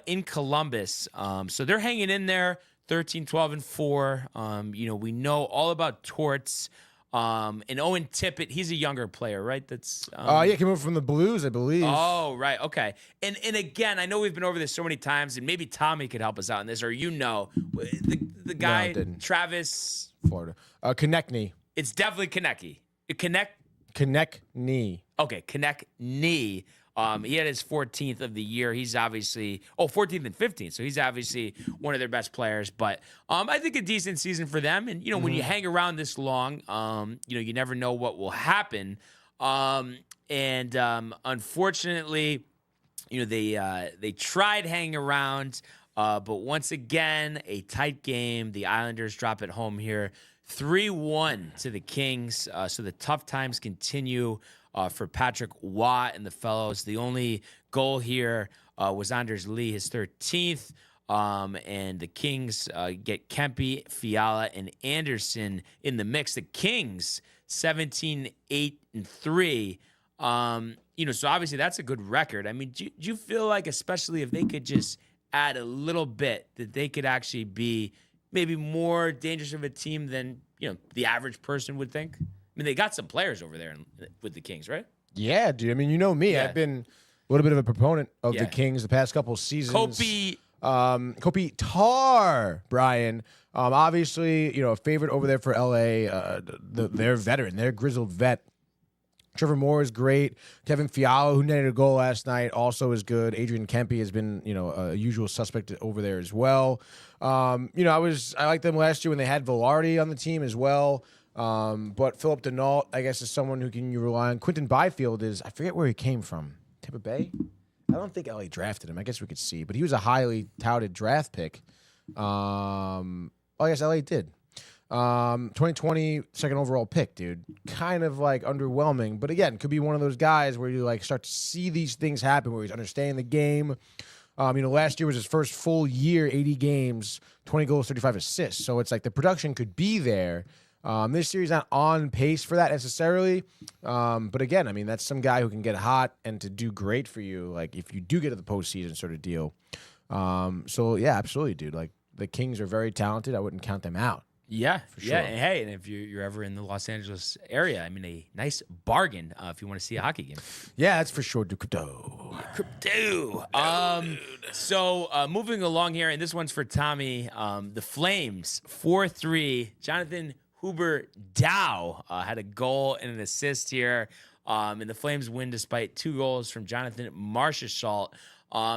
in Columbus. So they're hanging in there, 13-12-4. You know, we know all about Torts. And Owen Tippett, he's a younger player, right? That's came over from the Blues, I believe. Oh, right, okay. And again, I know we've been over this so many times, and maybe Tommy could help us out in this, or you know, the guy didn't. Travis, Florida. Konechny. it's definitely Konecny. Konechny. Okay, Konechny. He had his 14th of the year. He's obviously 14th and 15th, so he's obviously one of their best players. But I think a decent season for them. And you know, when you hang around this long, you know, you never know what will happen. Unfortunately, you know, they tried hanging around, but once again, a tight game. The Islanders drop it home here, 3-1 to the Kings. So the tough times continue. For Patrick Watt and the fellows. The only goal here was Anders Lee, his 13th. And the Kings get Kempe, Fiala, and Anderson in the mix. The Kings 17-8-3. So obviously that's a good record. I mean, do you feel like, especially if they could just add a little bit, that they could actually be maybe more dangerous of a team than the average person would think? I mean, they got some players over there with the Kings, right? Yeah, dude. I mean, you know me. Yeah. I've been a little bit of a proponent of the Kings the past couple of seasons. Kopi Tar, Brian. Obviously, a favorite over there for LA. Their veteran, their grizzled vet. Trevor Moore is great. Kevin Fiala, who netted a goal last night, also is good. Adrian Kempe has been, a usual suspect over there as well. I liked them last year when they had Velarde on the team as well. But Philip Denault, I guess, is someone who you rely on. Quinton Byfield I forget where he came from. Tampa Bay? I don't think LA drafted him. I guess we could see. But he was a highly touted draft pick. I guess LA did. 2020 second overall pick, dude. Kind of underwhelming, but again, could be one of those guys where you start to see these things happen, where he's understanding the game. Last year was his first full year, 80 games, 20 goals, 35 assists. So it's the production could be there. This series not on pace for that necessarily, but again, I mean, that's some guy who can get hot and to do great for you, if you do get to the postseason sort of deal. So yeah, absolutely, dude. The Kings are very talented. I wouldn't count them out. Yeah, for sure. Yeah, and hey, and if you're ever in the Los Angeles area, I mean, a nice bargain if you want to see a hockey game. Yeah, that's for sure. Do crypto. So moving along here, and this one's for Tommy. The Flames 4-3. Jonathan Huber-Dow had a goal and an assist here, and the Flames win despite 2 goals from Jonathan Marchessault.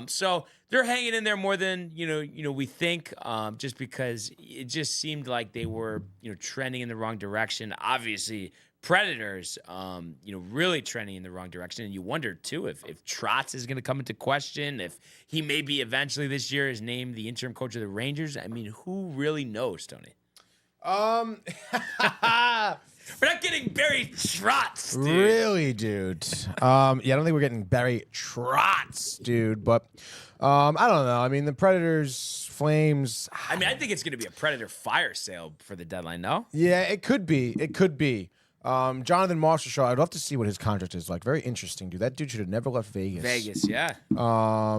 So they're hanging in there more than we think, just because it just seemed like they were trending in the wrong direction. Obviously, Predators, really trending in the wrong direction, and you wonder too if Trotz is going to come into question, if he maybe eventually this year is named the interim coach of the Rangers. I mean, who really knows, Tony? We're not getting Barry Trotz, dude. Really, dude. I don't think we're getting Barry Trotz, dude. But I don't know. I mean, the Predators, Flames. I mean, I think it's going to be a Predator fire sale for the deadline, no? Yeah, it could be. It could be. Jonathan Marchessault, I'd love to see what his contract is like. Very interesting, dude. That dude should have never left Vegas. Vegas, yeah.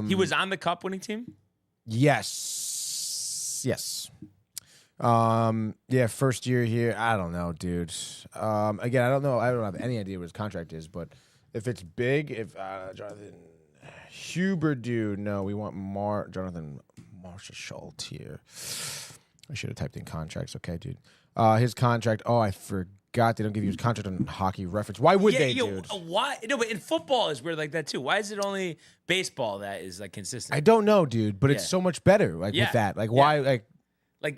He was on the Cup-winning team? Yes. First year here. I don't know, dude. Again, I don't know. I don't have any idea what his contract is, but if it's big, if Jonathan Huber, dude, no, we want Jonathan Marchessault here. I should have typed in contracts. Okay, dude. His contract. Oh, I forgot they don't give you his contract on Hockey Reference. Why would they, dude? Why? No, but in football is weird like that too. Why is it only baseball that is consistent? I don't know, dude. But it's so much better. With that. Why? I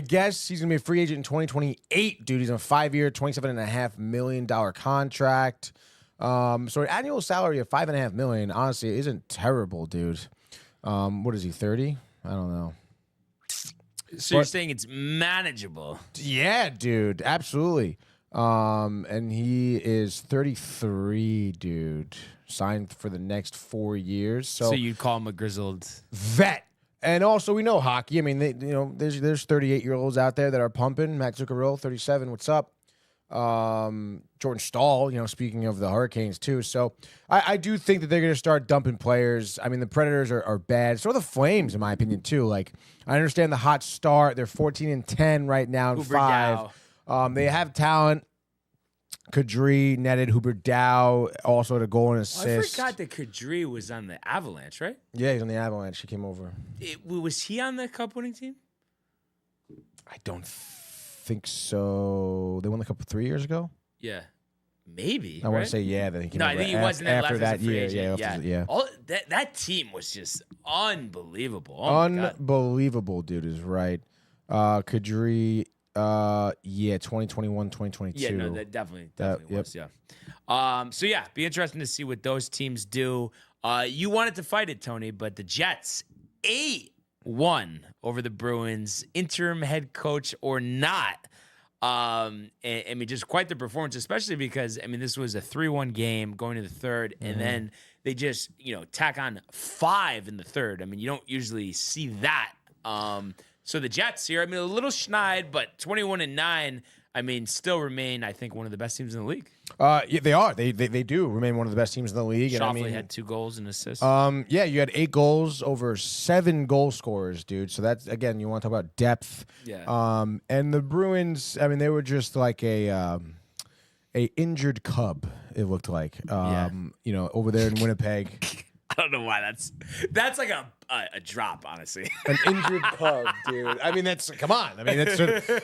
guess he's gonna be a free agent in 2028, dude. He's on a 5-year, $27.5 million contract. So an annual salary of $5.5 million, honestly, isn't terrible, dude. What is he, 30? I don't know. So you're saying it's manageable? Yeah, dude, absolutely. And he is 33, dude. Signed for the next 4 years. So you'd call him a grizzled vet. And also, we know hockey. I mean, there's 38-year-olds out there that are pumping. Matt Zuccarello, 37. What's up? Jordan Stahl, speaking of the Hurricanes too. So I do think that they're going to start dumping players. I mean, the Predators are bad. So are the Flames, in my opinion, too. I understand the hot start. They're 14-10 right now in 5. They have talent. Kadri netted, Huber-Dow also had a goal and assist. I forgot that Kadri was on the Avalanche, right? Yeah, he's on the Avalanche. He came over. Was he on the Cup-winning team? I don't think so. They won the Cup 3 years ago? Yeah. Maybe. I want to say, yeah. That he came over I think he wasn't after that year. Yeah. That team was just unbelievable. Unbelievable, dude, is right. Kadri... 2021, 2022. Yeah, no, that definitely was, yeah. So, yeah, be interesting to see what those teams do. You wanted to fight it, Tony, but the Jets, 8-1 over the Bruins, interim head coach or not. And I mean, just quite the performance, especially because, I mean, this was a 3-1 game going to the third, and then they just, tack on 5 in the third. I mean, you don't usually see that. So the Jets here, I mean, a little schneid, but 21-9, I mean, still remain, I think, one of the best teams in the league. Yeah, they are. They do remain one of the best teams in the league. Shoffley And I mean, had 2 goals and assists. yeah, you had 8 goals over 7 goal scorers, dude. So that's, again, you want to talk about depth. Yeah. And the Bruins, I mean, they were just like a injured cub. It looked like, over there in Winnipeg. I don't know why that's like a drop, honestly. An injured cub, dude. I mean, come on. I mean, that's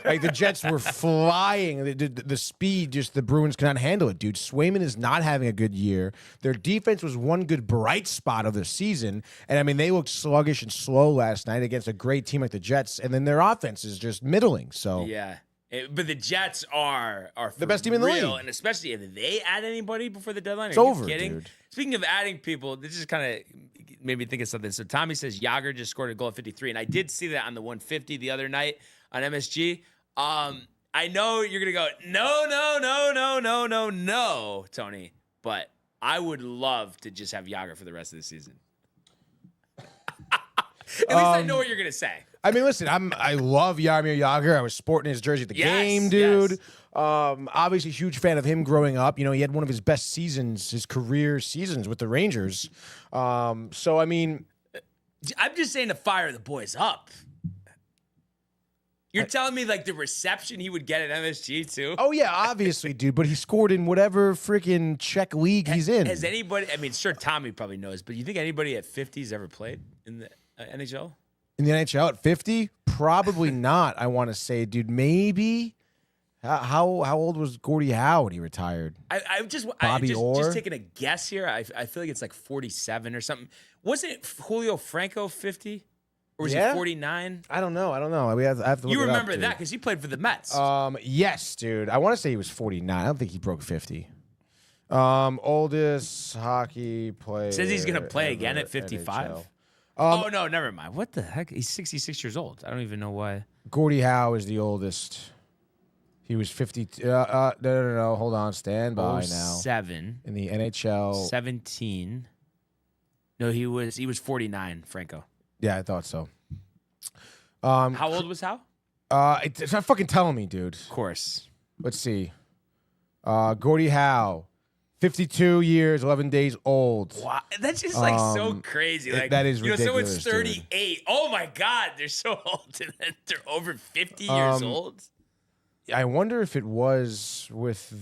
like the Jets were flying. The speed, just the Bruins cannot handle it, dude. Swayman is not having a good year. Their defense was one good bright spot of the season, and I mean, they looked sluggish and slow last night against a great team like the Jets, and then their offense is just middling. So Yeah. But the Jets are the best team in the league, and especially if they add anybody before the deadline. It's Are you over, kidding? dude. Speaking of adding people, this just kind of made me think of something. So Tommy says Yager just scored a goal at 53, and I did see that on the 150 the other night on MSG. I know you're gonna go no, Tony, but I would love to just have Yager for the rest of the season. At least I know what you're gonna say. I mean, listen, I love Jaromir Jagr. I was sporting his jersey at the game, dude. Yes. Obviously, huge fan of him growing up. He had one of his best seasons, his career seasons with the Rangers. So, I mean, I'm just saying to fire the boys up. You're telling me like the reception he would get at MSG too? oh yeah, obviously, dude. But he scored in whatever freaking Czech league he's in. Has anybody? I mean, sure, Tommy probably knows, but you think anybody at 50's ever played in the NHL? In the NHL at 50? Probably not. I want to say, dude. Maybe. How old was Gordie Howe when he retired? I'm just Bobby Orr? just taking a guess here. I feel like it's like 47 or something. Wasn't Julio Franco 50? Or was he 49? I don't know. I have to look You it remember up, that because he played for the Mets. Yes, dude. I want to say he was 49. I don't think he broke 50. Oldest hockey player. Says he's gonna play again ever, at 55. NHL. Oh no, never mind. What the heck? He's 66 years old. I don't even know why. Gordie Howe is the oldest. He was 50. No. Hold on. Stand by now. 7 In the NHL. 17. No, he was 49. Franco. Yeah, I thought so. How old was Howe? It's not fucking telling me, dude. Of course. Let's see. Gordie Howe, 52 years, 11 days old. Wow, that's just like so crazy. Like that is someone's ridiculous, 38. Dude. Oh my God, they're so old, and then they're over 50 years old. I wonder if it was with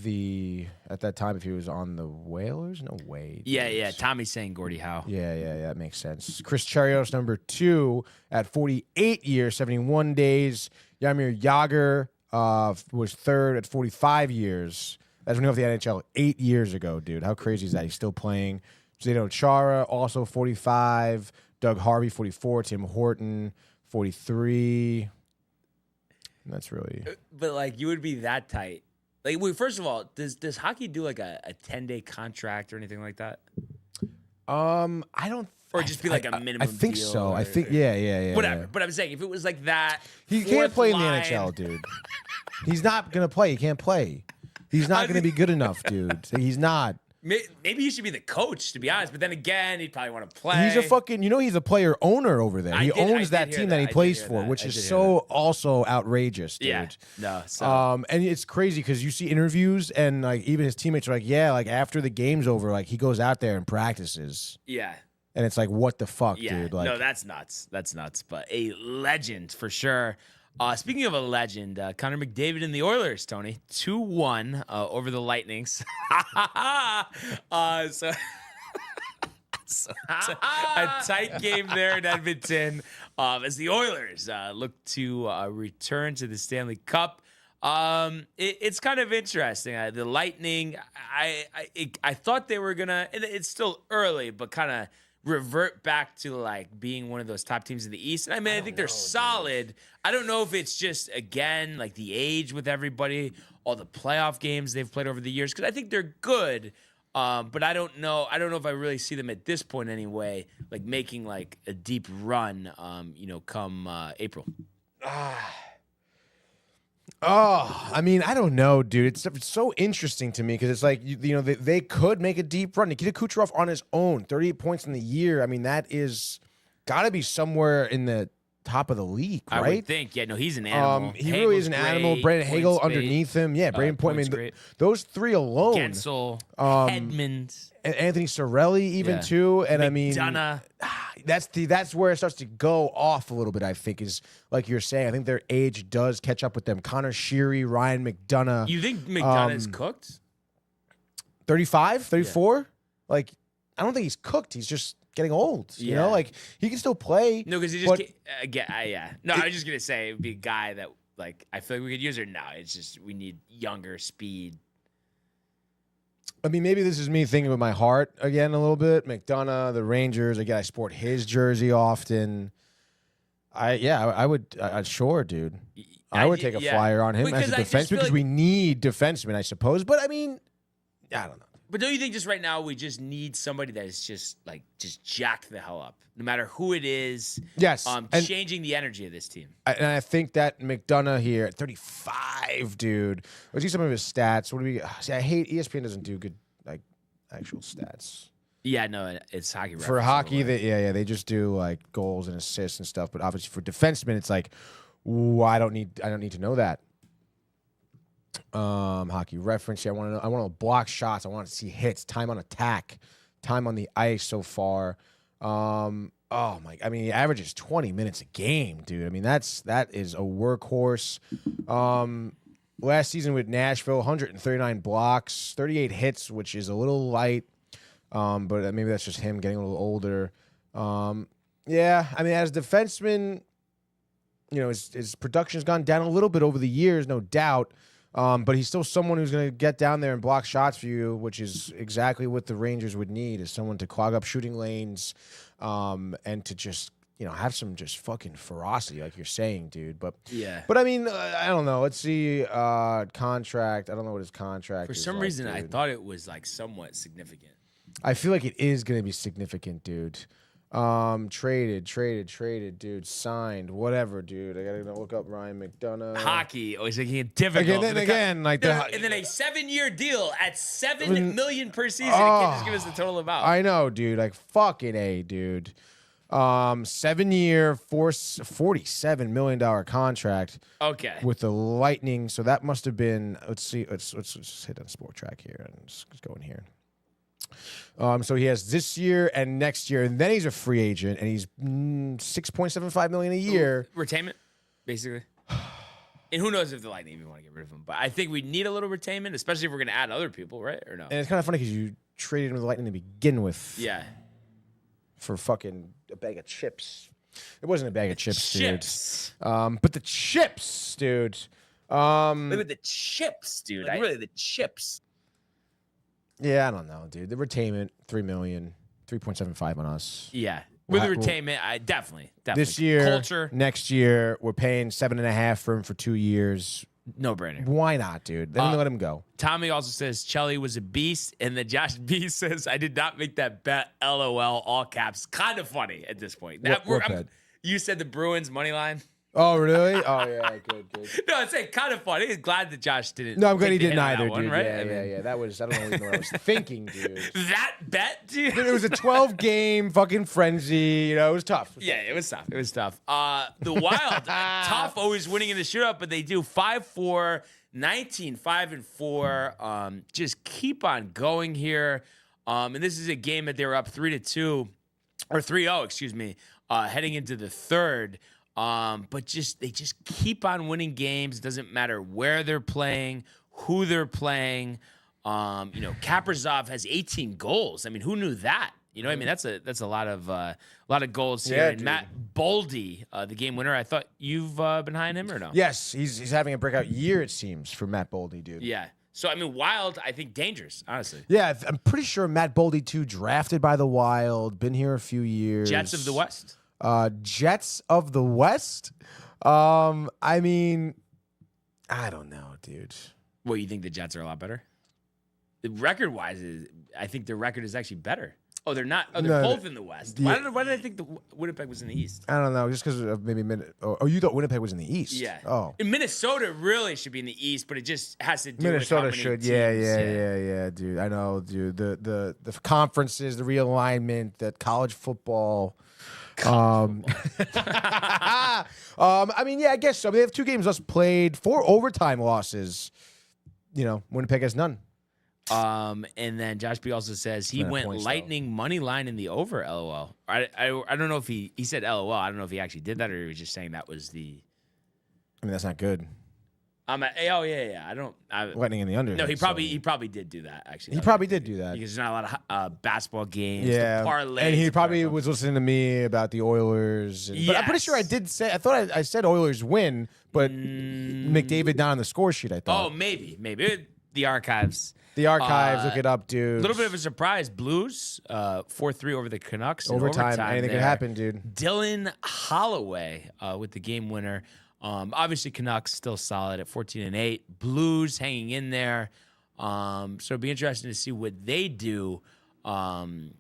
at that time, if he was on the Whalers. No way. Yeah. Tommy's saying Gordie Howe. Yeah, that makes sense. Chris Charios, number 2, at 48 years, 71 days. Jaromir Jagr was 3rd at 45 years. That's when he left the NHL 8 years ago, dude. How crazy is that? He's still playing. Zdeno Chara, also 45. Doug Harvey, 44. Tim Horton, 43. That's really. But like, you would be that tight. Like, wait, first of all, does hockey do like a 10-day contract or anything like that? I don't. Or just be like a minimum. I think deal so. or- I think yeah. Whatever. Yeah. But I'm saying if it was like that, He can't fourth play in the line- NHL, dude. He's not gonna play. He can't play. He's not gonna be good enough, dude. He's not. Maybe he should be the coach, to be honest. But then again, he'd probably want to play. He's a fucking. He's a player owner over there. He I owns did that hear team that. that he I did plays hear for, that. which I is did hear so also outrageous, dude. Yeah. No. So. And it's crazy because you see interviews and like even his teammates are like, yeah, like after the game's over, like he goes out there and practices, Yeah. and it's like, what the fuck, Yeah. dude? Like, No, that's nuts. That's nuts. But a legend for sure. Speaking of a legend, Connor McDavid and the Oilers, Tony, 2-1 over the Lightnings. So it's a tight game there in Edmonton as the Oilers look to return to the Stanley Cup. It's kind of interesting. The Lightning, I thought they were gonna. It's still early, but kind of revert back to like being one of those top teams in the East. And I mean, I think they're solid. I don't know if it's just again like the age with everybody, all the playoff games they've played over the years, because I think they're good. But I don't know. I don't know if I really see them at this point anyway, like making like a deep run. Come April. Oh, I mean, I don't know, dude. It's so interesting to me because it's like they could make a deep run. Nikita Kucherov on his own, 38 points in the year. I mean, that is got to be somewhere in the top of the league, right? I would think. Yeah, no, he's an animal. He really is an animal. Brandon Hagel underneath him. Yeah, Brandon Point. I mean, those three alone. Gensel, Hedman, and Anthony Cirelli even too. And McDonough. That's where it starts to go off a little bit, I think, is like you're saying. I think their age does catch up with them. Connor Sheary, Ryan McDonough. You think McDonough's cooked? 35, 34? Yeah. Like, I don't think he's cooked. He's just getting old. You know, like he can still play. No, because he just yeah. No, I was just gonna say it would be a guy that like I feel like we could use, or no, it's just we need younger speed. I mean, maybe this is me thinking with my heart again a little bit. McDonough, the Rangers. Again, I sport his jersey often. I would. Sure, dude. I would take a flyer on him as a defenseman because we need defensemen, I suppose. But I mean, I don't know. But don't you think just right now we just need somebody that is just jacked the hell up, no matter who it is? Yes, changing the energy of this team. And I think that McDonough here at 35, dude. Let's see some of his stats. What do we? See, I hate ESPN doesn't do good like actual stats. Yeah, no, it's hockey. For hockey, they just do like goals and assists and stuff. But obviously for defensemen, it's like, ooh, I don't need to know that. Hockey reference. I want to know block shots. I want to see hits, time on attack, time on the ice so far. Oh my! I mean, he averages 20 minutes a game, dude. I mean, that is a workhorse. Last season with Nashville, 139 blocks, 38 hits, which is a little light. But maybe that's just him getting a little older. Yeah, I mean, as a defenseman, his production has gone down a little bit over the years, no doubt. But he's still someone who's going to get down there and block shots for you, which is exactly what the Rangers would need, is someone to clog up shooting lanes, and to just, have some just fucking ferocity, like you're saying, dude. But I mean, I don't know. Let's see, contract. I don't know what his contract is. For some reason, dude. I thought it was like somewhat significant. I feel like it is going to be significant, dude. Traded, dude. Signed, whatever, dude. I gotta look up Ryan McDonough. Hockey always making it difficult. And then a 7-year deal at $7 million per season. Can't just give us the total amount. I know, dude. Like fucking A, dude. 7-year, $47 million contract. Okay. With the Lightning, so that must have been. Let's see. Let's just hit on Sport Track here and just go in here. So he has this year and next year, and then he's a free agent, and he's $6.75 million a year. Retainment, basically. And who knows if the Lightning even want to get rid of him? But I think we need a little retainment, especially if we're going to add other people, right? Or no? And it's kind of funny because you traded him to the Lightning to begin with. Yeah. For fucking a bag of chips. It wasn't a bag of chips, dude. But the chips, dude. Look at the chips, dude. Like, really, the chips. Yeah, I don't know, dude. The retainment, $3 million, 3.75 on us. Yeah, with the retainment, I definitely. This year, culture. Next year, we're paying $7.5 for him for 2 years. No brainer. Why not, dude? Then let him go. Tommy also says Chelly was a beast, and then Josh B says I did not make that bet. LOL, all caps. Kind of funny at this point. What bet? You said the Bruins money line. Oh, really? Oh, yeah, good. No, it's like kind of funny. He's glad that Josh didn't. No, I'm glad he didn't either, one, dude. Right? Yeah. That was, I don't even know what I was thinking, dude. That bet, dude. It was a 12-game fucking frenzy. It was tough. It was tough. The Wild, tough, always winning in the shootout, but they do 5-4, 19-5-4. Just keep on going here. And this is a game that they were up 3-2, or 3-0, excuse me, heading into the third. But they just keep on winning games. It doesn't matter where they're playing, who they're playing. Kaprizov has 18 goals. I mean, who knew that? I mean, that's a lot of goals here. And Matt Boldy, the game winner. I thought you've been behind him or no? Yes, he's having a breakout year, it seems, for Matt Boldy, dude. Yeah. So I mean, Wild, I think dangerous, honestly. Yeah, I'm pretty sure Matt Boldy too, drafted by the Wild, been here a few years. Jets of the West. Jets of the West. I mean, I don't know, dude. Well, you think the Jets are a lot better? The record-wise, I think their record is actually better. Oh, they're not. Oh, they're No, both in the West. yeah. Why did I think the Winnipeg was in the East? I don't know, just because of maybe Oh, you thought Winnipeg was in the East? Yeah. Oh, And Minnesota really should be in the East, but it just has to do Minnesota with how many should. Yeah, teams. dude. I know, dude. The conferences, the realignment, that college football. I mean, yeah, I guess so. They have 2 games less played, 4 overtime losses. Winnipeg has none. And then Josh B also says he Amount of went points, Lightning money line in the over. LOL. I don't know if he said LOL. I don't know if he actually did that or he was just saying that was the. I mean, that's not good. Yeah. Lightning in the under. No, he probably did do that actually. He probably did do that. Because there's not a lot of basketball games. Yeah, the parlays, and he the probably parlays. was listening to me about the Oilers. But I'm pretty sure I did say. I thought I said Oilers win, but McDavid not on the score sheet. I thought. Oh, maybe the archives. The archives, look it up, dude. A little bit of a surprise. Blues 4-3 over the Canucks. in overtime. Anything could there. happen, dude. Dylan Holloway with the game winner. Obviously, Canucks still solid at 14-8. Blues hanging in there. So it'll be interesting to see what they do. Come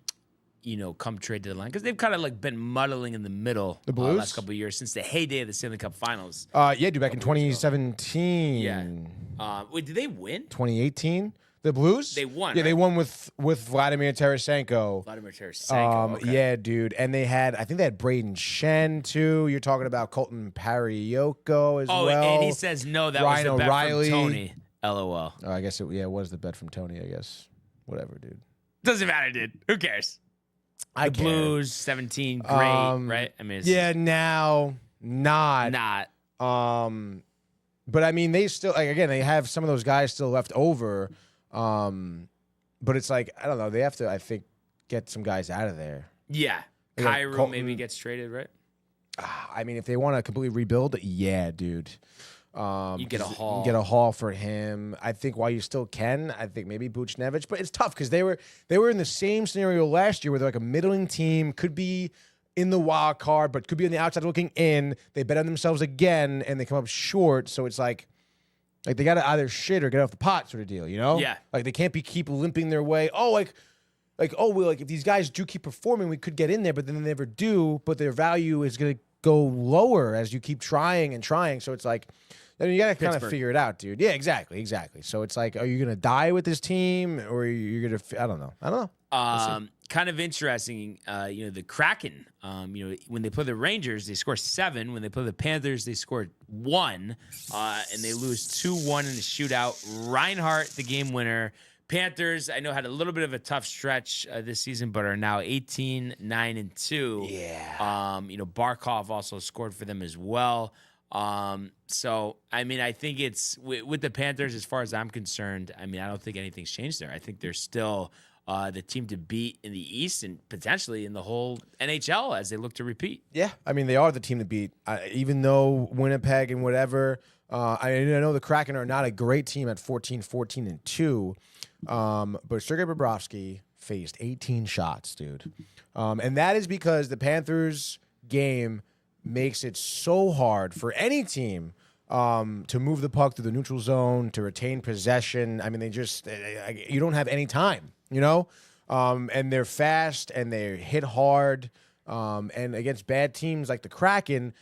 trade deadline because they've kind of like been muddling in the middle. The Blues? Last couple of years since the heyday of the Stanley Cup Finals. Dude, back in 2017. Yeah. Wait, did they win? 2018. The Blues? They won, Yeah, they right? won with Vladimir Tarasenko. Vladimir Tarasenko. Okay. Yeah, dude. And I think they had Braden Shen, too. You're talking about Colton Parayoko as well. And he says no, that Ryan was the bet O'Reilly. from Tony. LOL. Oh, I guess it was the bet from Tony, I guess. Whatever, dude. Doesn't matter, dude. Who cares? I The care. Blues, 17, great, right? I mean, it's now not. But I mean, they still they have some of those guys still left over. But it's like I don't know. They have to, I think, get some guys out of there. Yeah. They got Cairo Colton- maybe gets traded, right? I mean, if they want to completely rebuild, yeah, dude. You get a haul. You get a haul for him. I think while you still can, I think maybe Buchnevich, but it's tough because they were in the same scenario last year where they're like a middling team, could be in the wild card, but could be on the outside looking in. They bet on themselves again, and they come up short. So it's like they got to either shit or get off the pot sort of deal, you know? Yeah. Like they can't keep limping their way. If these guys do keep performing, we could get in there, but then they never do. But their value is going to go lower as you keep trying and trying. So it's like, I mean, you got to kind of figure it out, dude. Yeah, exactly. So it's like, are you going to die with this team, or are you going to? I don't know. Kind of interesting. The Kraken. When they play the Rangers, they score 7. When they play the Panthers, they score 1, and they lose 2-1 in a shootout. Reinhart, the game winner. Panthers, I know, had a little bit of a tough stretch this season, but are now 18-9-2. Yeah. Barkov also scored for them as well. So, I mean, I think it's with the Panthers, as far as I'm concerned, I mean, I don't think anything's changed there. I think they're still the team to beat in the East and potentially in the whole NHL as they look to repeat. Yeah, I mean, they are the team to beat, even though Winnipeg and whatever. I know the Kraken are not a great team at 14-14-2, but Sergei Bobrovsky faced 18 shots, dude. And that is because the Panthers game makes it so hard for any team to move the puck through the neutral zone, to retain possession. I mean, you don't have any time, and they're fast and they hit hard. And against bad teams like the Kraken,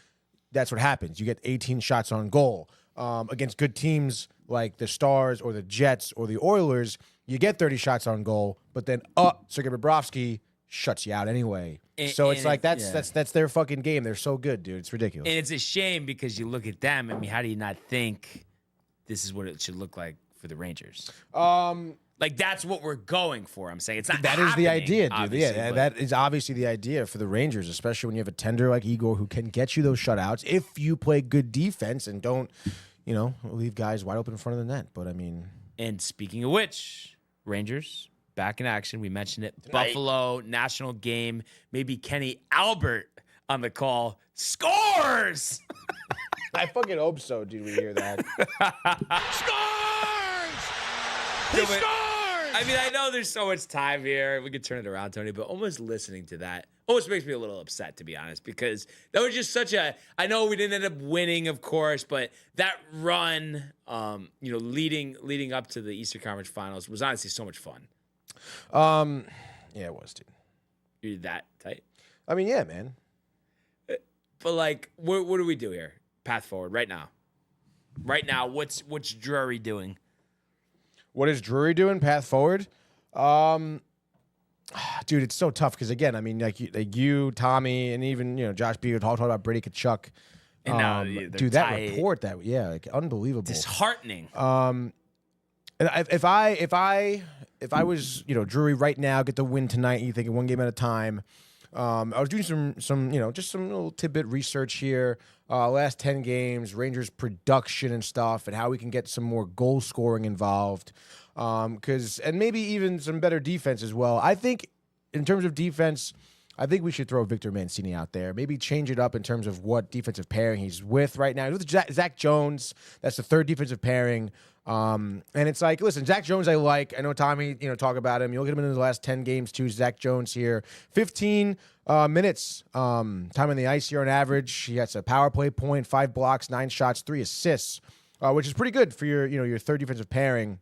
that's what happens. You get 18 shots on goal. Against good teams like the Stars or the Jets or the Oilers, you get 30 shots on goal, but then Sergei Bobrovsky shuts you out anyway. So it's like that's their fucking game. They're so good, dude. It's ridiculous. And it's a shame because you look at them. I mean, how do you not think this is what it should look like for the Rangers? Like that's what we're going for. I'm saying it's not. That is the idea, dude. obviously, Yeah, but- that is obviously the idea for the Rangers, especially when you have a tender like Igor who can get you those shutouts if you play good defense and don't, leave guys wide open in front of the net. But I mean, And speaking of which, Rangers back in action. We mentioned it. Buffalo national game. Maybe Kenny Albert on the call scores. I fucking hope so, dude. We hear that. He scores! I mean, I know there's so much time here. We could turn it around, Tony, but almost listening to that almost makes me a little upset, to be honest, because that was just such a. I know we didn't end up winning, of course, but that run, leading up to the Eastern Conference Finals was honestly so much fun. Yeah, it was, dude. You're that tight. I mean, yeah, man. But like, what do we do here? Path forward right now. Right now, what's Drury doing? What is Drury doing? Path forward? Dude, it's so tough because again, I mean, like you, Tommy, and even Josh B. would talk about Brady Kachuk. And now dude, that report like unbelievable, disheartening. And if I was Drury right now, get the win tonight, you thinking one game at a time. I was doing some just some little tidbit research here. Last 10 games, Rangers production and stuff, and how we can get some more goal scoring involved. And maybe even some better defense as well. I think in terms of defense, I think we should throw Victor Mancini out there. Maybe change it up in terms of what defensive pairing he's with right now. He's with Zach Jones. That's the third defensive pairing. And it's like, listen, Zach Jones I like. I know Tommy, talk about him. You look at him in the last 10 games too. Zach Jones here. 15 minutes time on the ice here on average. He has a power play point, 5 blocks, 9 shots, 3 assists, which is pretty good for your third defensive pairing.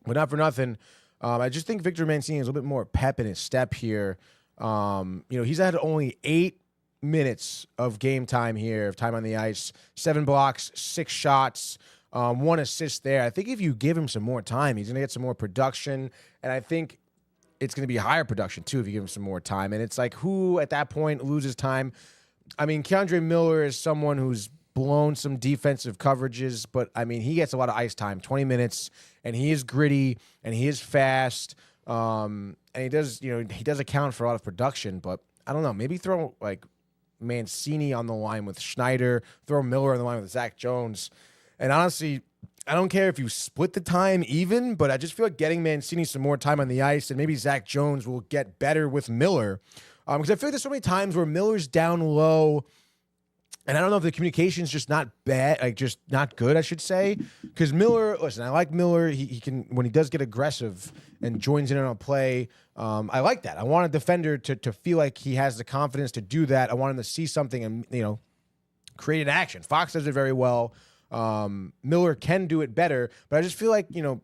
But not for nothing. I just think Victor Mancini has a little bit more pep in his step here. He's had only 8 minutes of game time here, of time on the ice, 7 blocks, 6 shots, 1 assist there. I think if you give him some more time, he's going to get some more production. And I think it's going to be higher production, too, if you give him some more time. And it's like, who at that point loses time? I mean, Keandre Miller is someone who's blown some defensive coverages, but, I mean, he gets a lot of ice time, 20 minutes, and he is gritty, and he is fast, and he does account for a lot of production, but I don't know, maybe throw, like, Mancini on the line with Schneider, throw Miller on the line with Zach Jones, and honestly, I don't care if you split the time even, but I just feel like getting Mancini some more time on the ice, and maybe Zach Jones will get better with Miller, because I feel like there's so many times where Miller's down low, and I don't know if the communication's just not bad, like just not good, I should say. Because Miller, listen, I like Miller. He can, when he does get aggressive and joins in on a play, I like that. I want a defender to feel like he has the confidence to do that. I want him to see something and, create an action. Fox does it very well. Miller can do it better. But I just feel like, when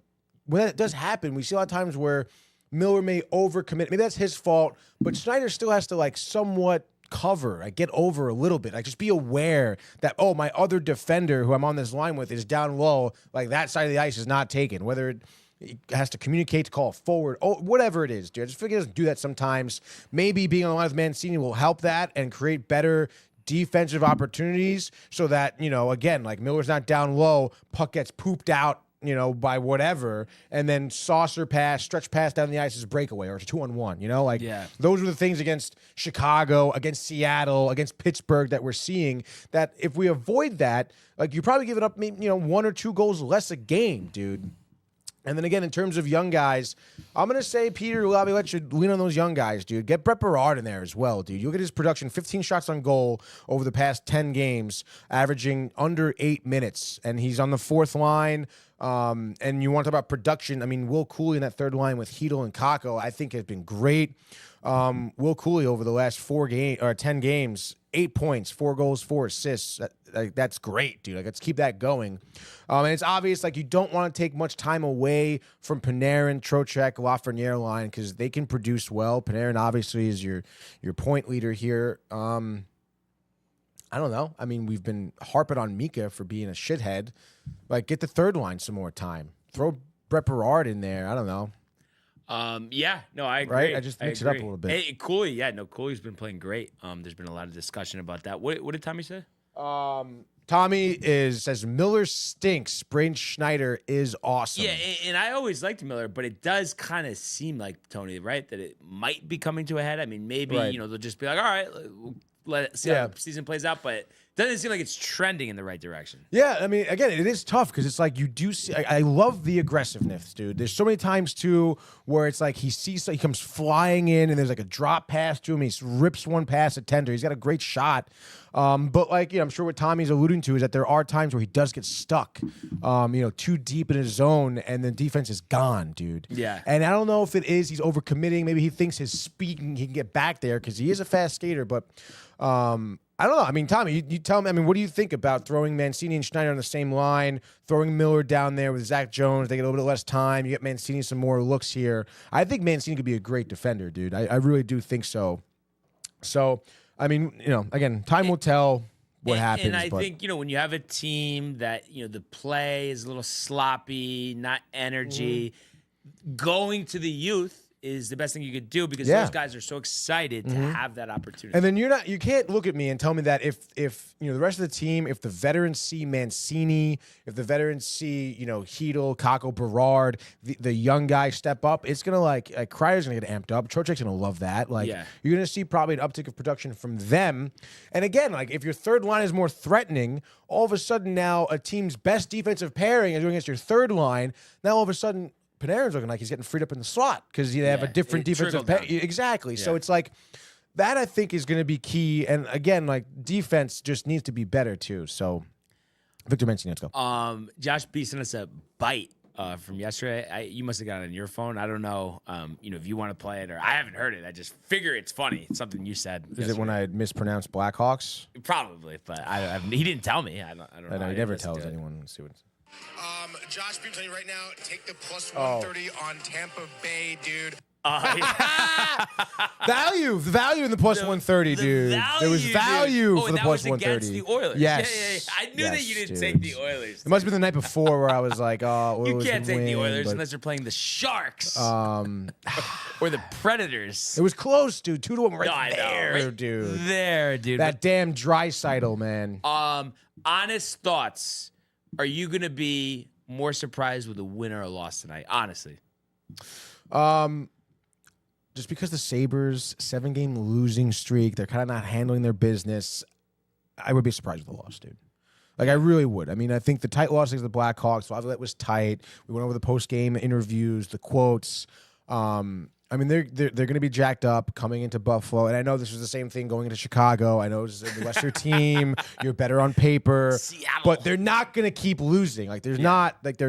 that does happen, we see a lot of times where Miller may overcommit. Maybe that's his fault. But Schneider still has to, like, somewhat cover, get over a little bit. Just be aware that, my other defender who I'm on this line with is down low. Like, that side of the ice is not taken. Whether it has to communicate to call forward, whatever it is, dude. I just feel like he doesn't do that sometimes. Maybe being on the line with Mancini will help that and create better defensive opportunities so that, again, like Miller's not down low, puck gets pooped out, by whatever, and then saucer pass, stretch pass down the ice is a breakaway or it's a 2-on-1, Those are the things against Chicago, against Seattle, against Pittsburgh that we're seeing, that if we avoid that, like, you're probably giving up, 1 or 2 goals less a game, dude. And then again, in terms of young guys, I'm going to say Peter Laviolette should lean on those young guys, dude. Get Brett Berard in there as well, dude. You look at his production, 15 shots on goal over the past 10 games, averaging under 8 minutes. And he's on the 4th line. And you want to talk about production. I mean, Will Cooley in that 3rd line with Hedl and Kakko, I think has been great. Will Cooley over the last 10 games, 8 points, 4 goals, 4 assists. That's great, dude. Let's keep that going. And it's obvious, you don't want to take much time away from Panarin, Trocheck, Lafreniere line because they can produce well. Panarin obviously is your point leader here. I don't know. I mean, we've been harping on Mika for being a shithead. Get the 3rd line some more time. Throw Brett Berard in there. I don't know. I agree. Right? I just mix it up a little bit. Hey, Cooley, Cooley's been playing great. There's been a lot of discussion about that. What did Tommy say? Tommy says Miller stinks. Braden Schneider is awesome. Yeah, and I always liked Miller, but it does kind of seem like, Tony, right, that it might be coming to a head. I mean, maybe, they'll just be like, all right, let's see how the season plays out, but it doesn't seem like it's trending in the right direction. Yeah, I mean, again, it is tough because it's like you do see. I love the aggressiveness, dude. There's so many times too where it's like he comes flying in and there's like a drop pass to him. He rips one pass at tender. He's got a great shot. But I'm sure what Tommy's alluding to is that there are times where he does get stuck, too deep in his zone, and the defense is gone, dude. Yeah. And I don't know if it is he's overcommitting. Maybe he thinks his speed he can get back there because he is a fast skater. But I don't know. I mean, Tommy, you tell me. I mean, what do you think about throwing Mancini and Schneider on the same line, throwing Miller down there with Zach Jones? They get a little bit less time. You get Mancini some more looks here. I think Mancini could be a great defender, dude. I really do think so. So, I mean, again, time will tell what happens. And I think, when you have a team that, the play is a little sloppy, not energy, going to the youth is the best thing you could do because those guys are so excited to have that opportunity. And then you can't look at me and tell me that if the rest of the team, if the veterans see Mancini, if the veterans see, Hedel, Kako, Berard, the young guys step up, it's gonna like Cryer's gonna get amped up. Trocheck's gonna love that. You're gonna see probably an uptick of production from them. And again, if your third line is more threatening, all of a sudden now a team's best defensive pairing is going against your third line. Now all of a sudden Panarin's looking like he's getting freed up in the slot because they have a different defensive exactly. Yeah. So it's like that I think is going to be key. And again, defense just needs to be better too. So Victor Mancini, let's go. Josh B sent us a bite from yesterday. You must have got it on your phone. I don't know, if you want to play it or I haven't heard it. I just figure it's funny. It's something you said. Is it when I mispronounced Blackhawks? Probably, but he didn't tell me. I don't know. He never tells anyone. Let's see what. Josh, I'm telling you right now, take the plus 130 on Tampa Bay, dude. Value in the plus 130, dude. There was value for the plus 130. Against the Oilers. Yes. I knew that you didn't take the Oilers. It must have been the night before where I was like, oh, you can't take the Oilers unless they're playing the Sharks or the Predators. It was close, dude. 2-1 there, dude. That damn Draisaitl, man. Honest thoughts. Are you going to be more surprised with a win or a loss tonight? Honestly. Just because the Sabres 7-game losing streak, they're kind of not handling their business. I would be surprised with a loss, dude. I really would. I mean, I think the tight loss against the Blackhawks, a lot of that was tight. We went over the post-game interviews, the quotes. I mean, they're going to be jacked up coming into Buffalo, and I know this was the same thing going into Chicago. I know this is a lesser team. You're better on paper, Seattle. But they're not going to keep losing. They're not. Dude.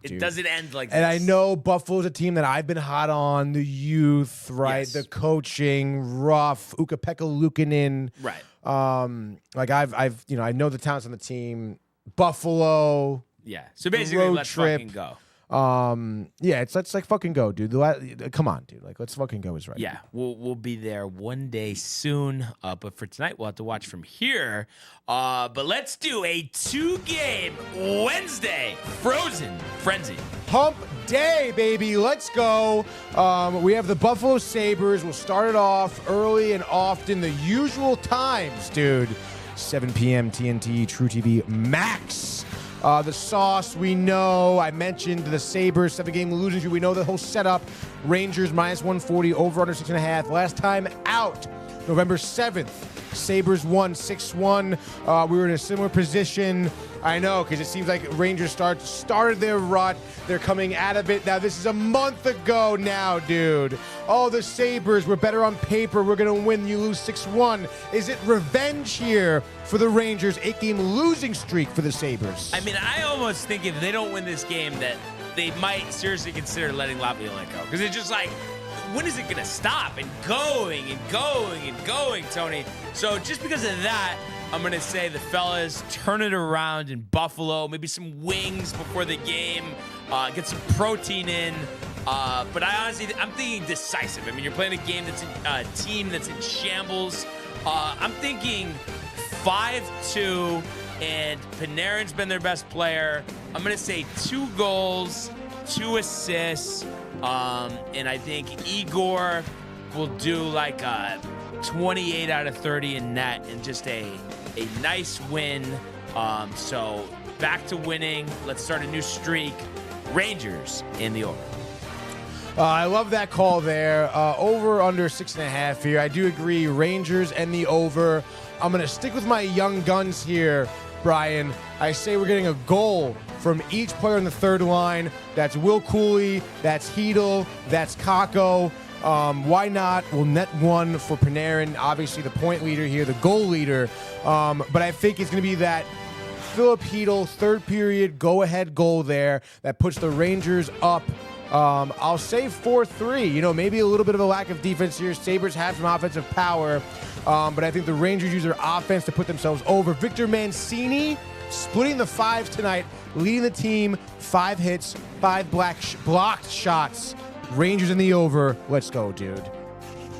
It doesn't end like this. And I know Buffalo's a team that I've been hot on. The youth, right? Yes. The coaching, rough. Ukko-Pekka Luukkonen, right? I know the talents on the team. Buffalo. Yeah. So basically, let's fucking go. Let's fucking go, dude. Come on, dude. Let's fucking go is right. Yeah, we'll be there one day soon. But for tonight, we'll have to watch from here. But let's do a 2-game Wednesday Frozen Frenzy. Hump day, baby. Let's go. We have the Buffalo Sabres. We'll start it off early and often. The usual times, dude. 7 p.m. TNT, True TV Max. The sauce, we know. I mentioned the Sabres, 7-game losing streak. We know the whole setup. Rangers minus 140, over under 6.5. Last time out, November 7th. Sabres won 6-1. We were in a similar position. I know, because it seems like Rangers started their rut. They're coming out of it. Now, this is a month ago now, dude. Oh, the Sabres, we're better on paper. We're going to win. You lose 6-1. Is it revenge here for the Rangers? 8-game losing streak for the Sabres. I mean, I almost think if they don't win this game that they might seriously consider letting Laviolette go. Because it's just when is it going to stop? And going and going and going, Tony. So just because of that, I'm going to say the fellas turn it around in Buffalo. Maybe some wings before the game. Get some protein in. But I'm thinking decisive. I mean, you're playing a game that's a team that's in shambles. I'm thinking 5-2, and Panarin's been their best player. I'm going to say 2 goals, 2 assists. And I think Igor will do 28 out of 30 in net and just a nice win. So back to winning. Let's start a new streak. Rangers in the over. I love that call there. Over under 6.5 here. I do agree. Rangers and the over. I'm going to stick with my young guns here, Brian. I say we're getting a goal from each player in the third line. That's Will Cooley. That's Hedel. That's Kako. Why not? We'll net 1 for Panarin. Obviously, the point leader here, the goal leader. But I think it's going to be that Philip Hedel third period go-ahead goal there that puts the Rangers up I'll say 4-3. You know, maybe a little bit of a lack of defense here. Sabres have some offensive power, but I think the Rangers use their offense to put themselves over. Victor Mancini splitting the fives tonight, leading the team, 5 hits, 5 blocked shots. Rangers in the over. Let's go, dude.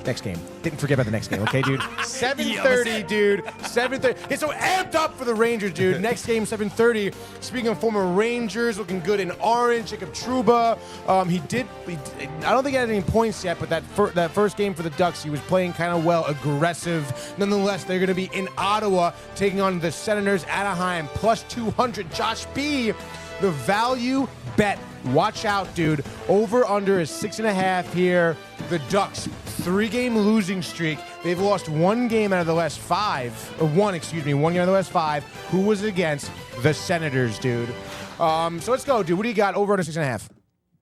Next game. Didn't forget about the next game, okay, dude? 7:30, dude. 7:30. It's so amped up for the Rangers, dude. Next game, 7:30. Speaking of former Rangers, looking good in orange. Jacob Trouba. I don't think he had any points yet, but that first game for the Ducks, he was playing kind of well, aggressive. Nonetheless, they're going to be in Ottawa, taking on the Senators, Anaheim, plus 200. Josh B., the value bet. Watch out, dude. Over under is 6.5 here. The Ducks, 3-game losing streak. They've lost 1 game out of the last 5. 1 game out of the last 5. Who was it against? The Senators, dude. So let's go, dude. What do you got? Over under 6.5.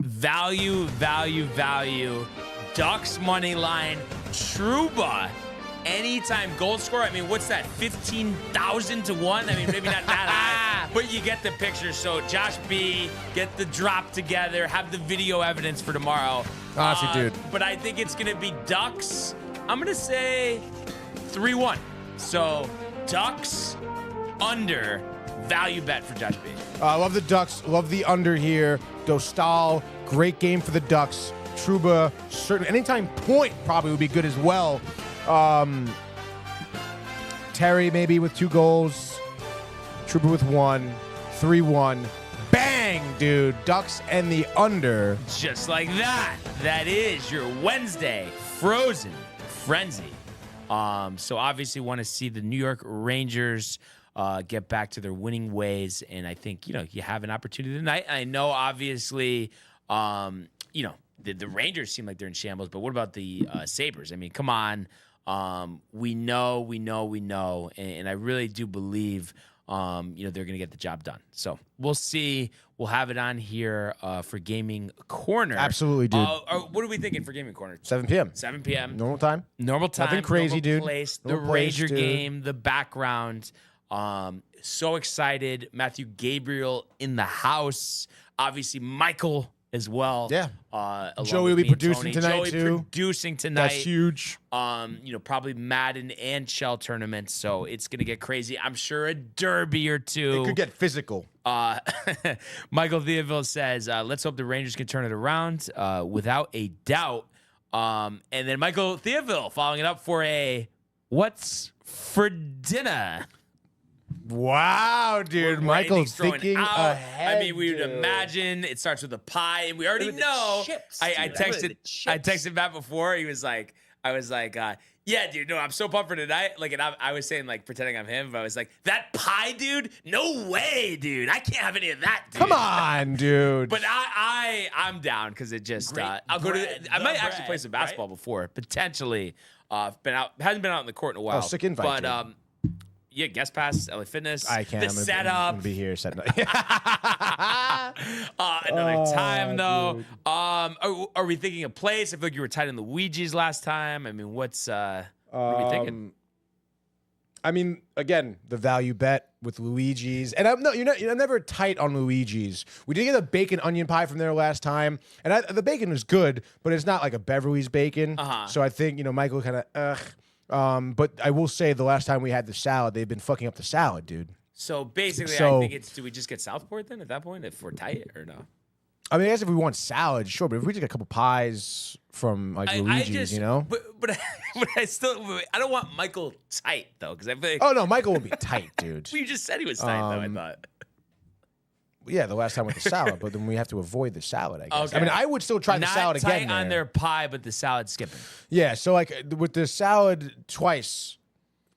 Value. Ducks money line. Trouba. Anytime goal scorer. I mean, what's that? 15,000 to 1? I mean, maybe not that high, but you get the picture. So Josh B., get the drop together, have the video evidence for tomorrow. Honestly, dude. But I think it's going to be Ducks. I'm going to say 3-1. So Ducks under, value bet for Josh B. I love the Ducks. Love the under here. Dostal, great game for the Ducks. Trouba, certainly. Anytime point probably would be good as well. Terry maybe with 2 goals. Trouba with 1. 3-1. Bang, dude. Ducks and the under. Just like that. That is your Wednesday Frozen Frenzy. So obviously want to see the New York Rangers get back to their winning ways. And I think, you have an opportunity tonight. I know, obviously, the Rangers seem like they're in shambles, but what about the Sabres? I mean, come on. We know. And I really do believe, they're going to get the job done. So we'll see. We'll have it on here for Gaming Corner. Absolutely, dude. What are we thinking for Gaming Corner? 7 p.m. 7 p.m. Normal time. Nothing crazy, dude. Place, the Normal place, Ranger dude. game, the background. So excited. Matthew Gabriel in the house. Obviously, Michael as well. Yeah. Joey will be producing tonight, too. Producing tonight. That's huge. Probably Madden and Shell tournaments, so it's gonna get crazy. I'm sure a derby or two. It could get physical. Michael Theoville says, let's hope the Rangers can turn it around without a doubt. And then Michael Theoville following it up for a what's for dinner? Wow, dude. Michael's thinking ahead. I mean, we would imagine it starts with a pie, and we already know. chips, I dude. texted Matt before. I was like, yeah, dude, no, I'm so pumped for tonight. Like, and I was saying, like, pretending I'm him, but I was like, that pie, dude? No way, dude. I can't have any of that, dude. Come on, dude. But I'm down because it just I'll go to. I might actually play some basketball before, potentially. Hasn't been out in the court in a while. Oh, sick invite, but dude. Yeah, guest pass, LA Fitness. I can't. The setup. I'm gonna be here setting up. Another time though. Are we thinking a place? I feel like you were tight in Luigi's last time. I mean, what are we thinking? I mean, again, the value bet with Luigi's, and you're never tight on Luigi's. We did get a bacon onion pie from there last time, and the bacon was good, but it's not like a Beverly's bacon. So I think Michael kind of but I will say the last time we had the salad, they've been fucking up the salad, dude. So basically, I think do we just get Southport then at that point if we're tight or no? I mean, I guess if we want salad, sure, but if we just get a couple pies from like Luigi's, But I don't want Michael tight though, because I feel like. Oh no, Michael will be tight, dude. Well, you just said he was tight though. I thought. Yeah, the last time with the salad, but then we have to avoid the salad, I guess. Okay. I mean, I would still try the salad Not tight again. on their pie, but the salad skipping. Yeah, so like with the salad twice,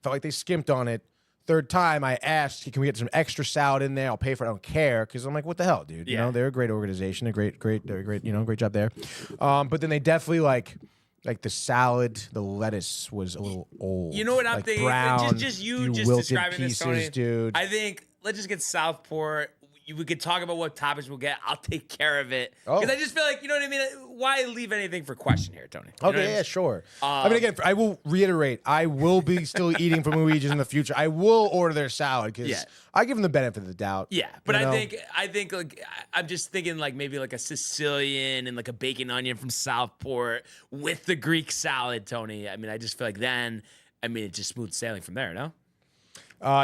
felt like they skimped on it. Third time, I asked, can we get some extra salad in there? I'll pay for it. I don't care, because I'm like, what the hell, dude? Yeah. They're a great organization, they're great, great job there. But then they definitely like the salad, the lettuce was a little old. You know what I'm thinking? Brown, Just wilted describing pieces, this, Tony. dude. I think let's just get Southport. we could talk about what topics we'll get. I'll take care of it. Oh. Because I just feel like, you know what I mean? Why leave anything for question here, Tony? You know what I Okay, mean? yeah, sure. I mean, again, I will reiterate, I will be still eating from Luigi's in the future. I will order their salad because I give them the benefit of the doubt. Yeah, but you know? I think like I'm just thinking like maybe like a Sicilian and like a bacon onion from Southport with the Greek salad, Tony. I mean, I just feel like then, I mean, it's just smooth sailing from there, no?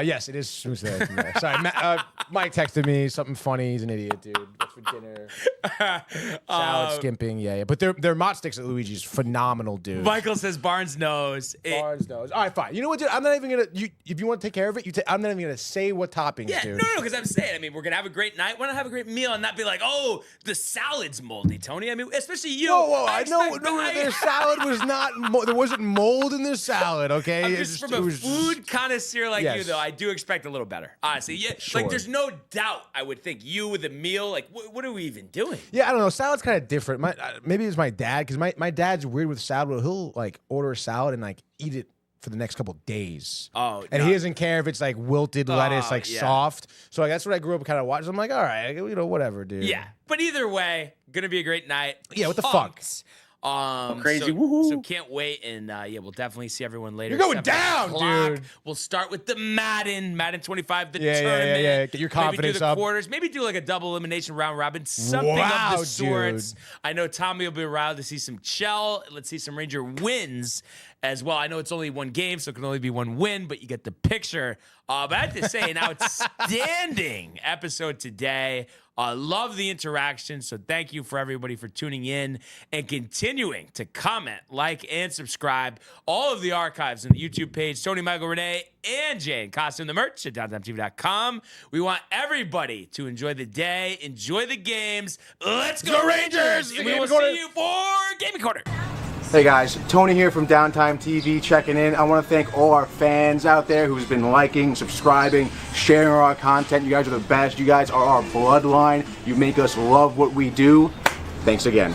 Yes, it is smooth sailing from there. Sorry, Mike texted me something funny. He's an idiot, dude. What's for dinner? Salad skimping, yeah. But their mott sticks at Luigi's phenomenal, dude. Michael says Barnes knows. Barnes knows. All right, fine. You know what, dude? I'm not even gonna. If you want to take care of it, I'm not even gonna say what toppings, Yeah, dude. no, because I'm saying, I mean, we're gonna have a great night. Why not have a great meal and not be like, oh, the salad's moldy, Tony? I mean, especially you. Whoa! I know their salad was not. There wasn't mold in their salad. Okay, I'm just from a food connoisseur like you, though, I do expect a little better. Honestly, yeah. Sure. Like, there's no doubt. I would think you with a meal. Like, what are we even doing? Yeah, I don't know. Salad's kind of different. Maybe it's my dad because my dad's weird with salad. Where he'll like order a salad and like eat it for the next couple of days. Oh, and he doesn't care if it's like wilted lettuce, like soft. So like, that's what I grew up kind of watching. I'm like, all right, you know, whatever, dude. Yeah, but either way, gonna be a great night. Yeah, what the fuck? Crazy, So can't wait, and yeah, we'll definitely see everyone later. You're going 7 down, o'clock. dude. We'll start with the Madden 25, the Yeah, tournament. yeah. Get your confidence maybe do the up. quarters, maybe do like a double elimination round robin, something Wow, of the sorts. dude. I know Tommy will be around to see some Chell. Let's see some Ranger wins as well. I know it's only one game, so it can only be one win, but you get the picture. But I have to say, an outstanding episode today. Love the interaction, so thank you for everybody for tuning in and continuing to comment, like, and subscribe. All of the archives on the YouTube page, Tony, Michael, Renee, and Jane. Costume the merch at downtimetv.com. We want everybody to enjoy the day, enjoy the games. Let's go Rangers! And we will see you for Gaming Corner. Hey guys, Tony here from Downtime TV checking in. I want to thank all our fans out there who's been liking, subscribing, sharing our content. You guys are the best. You guys are our bloodline. You make us love what we do. Thanks again.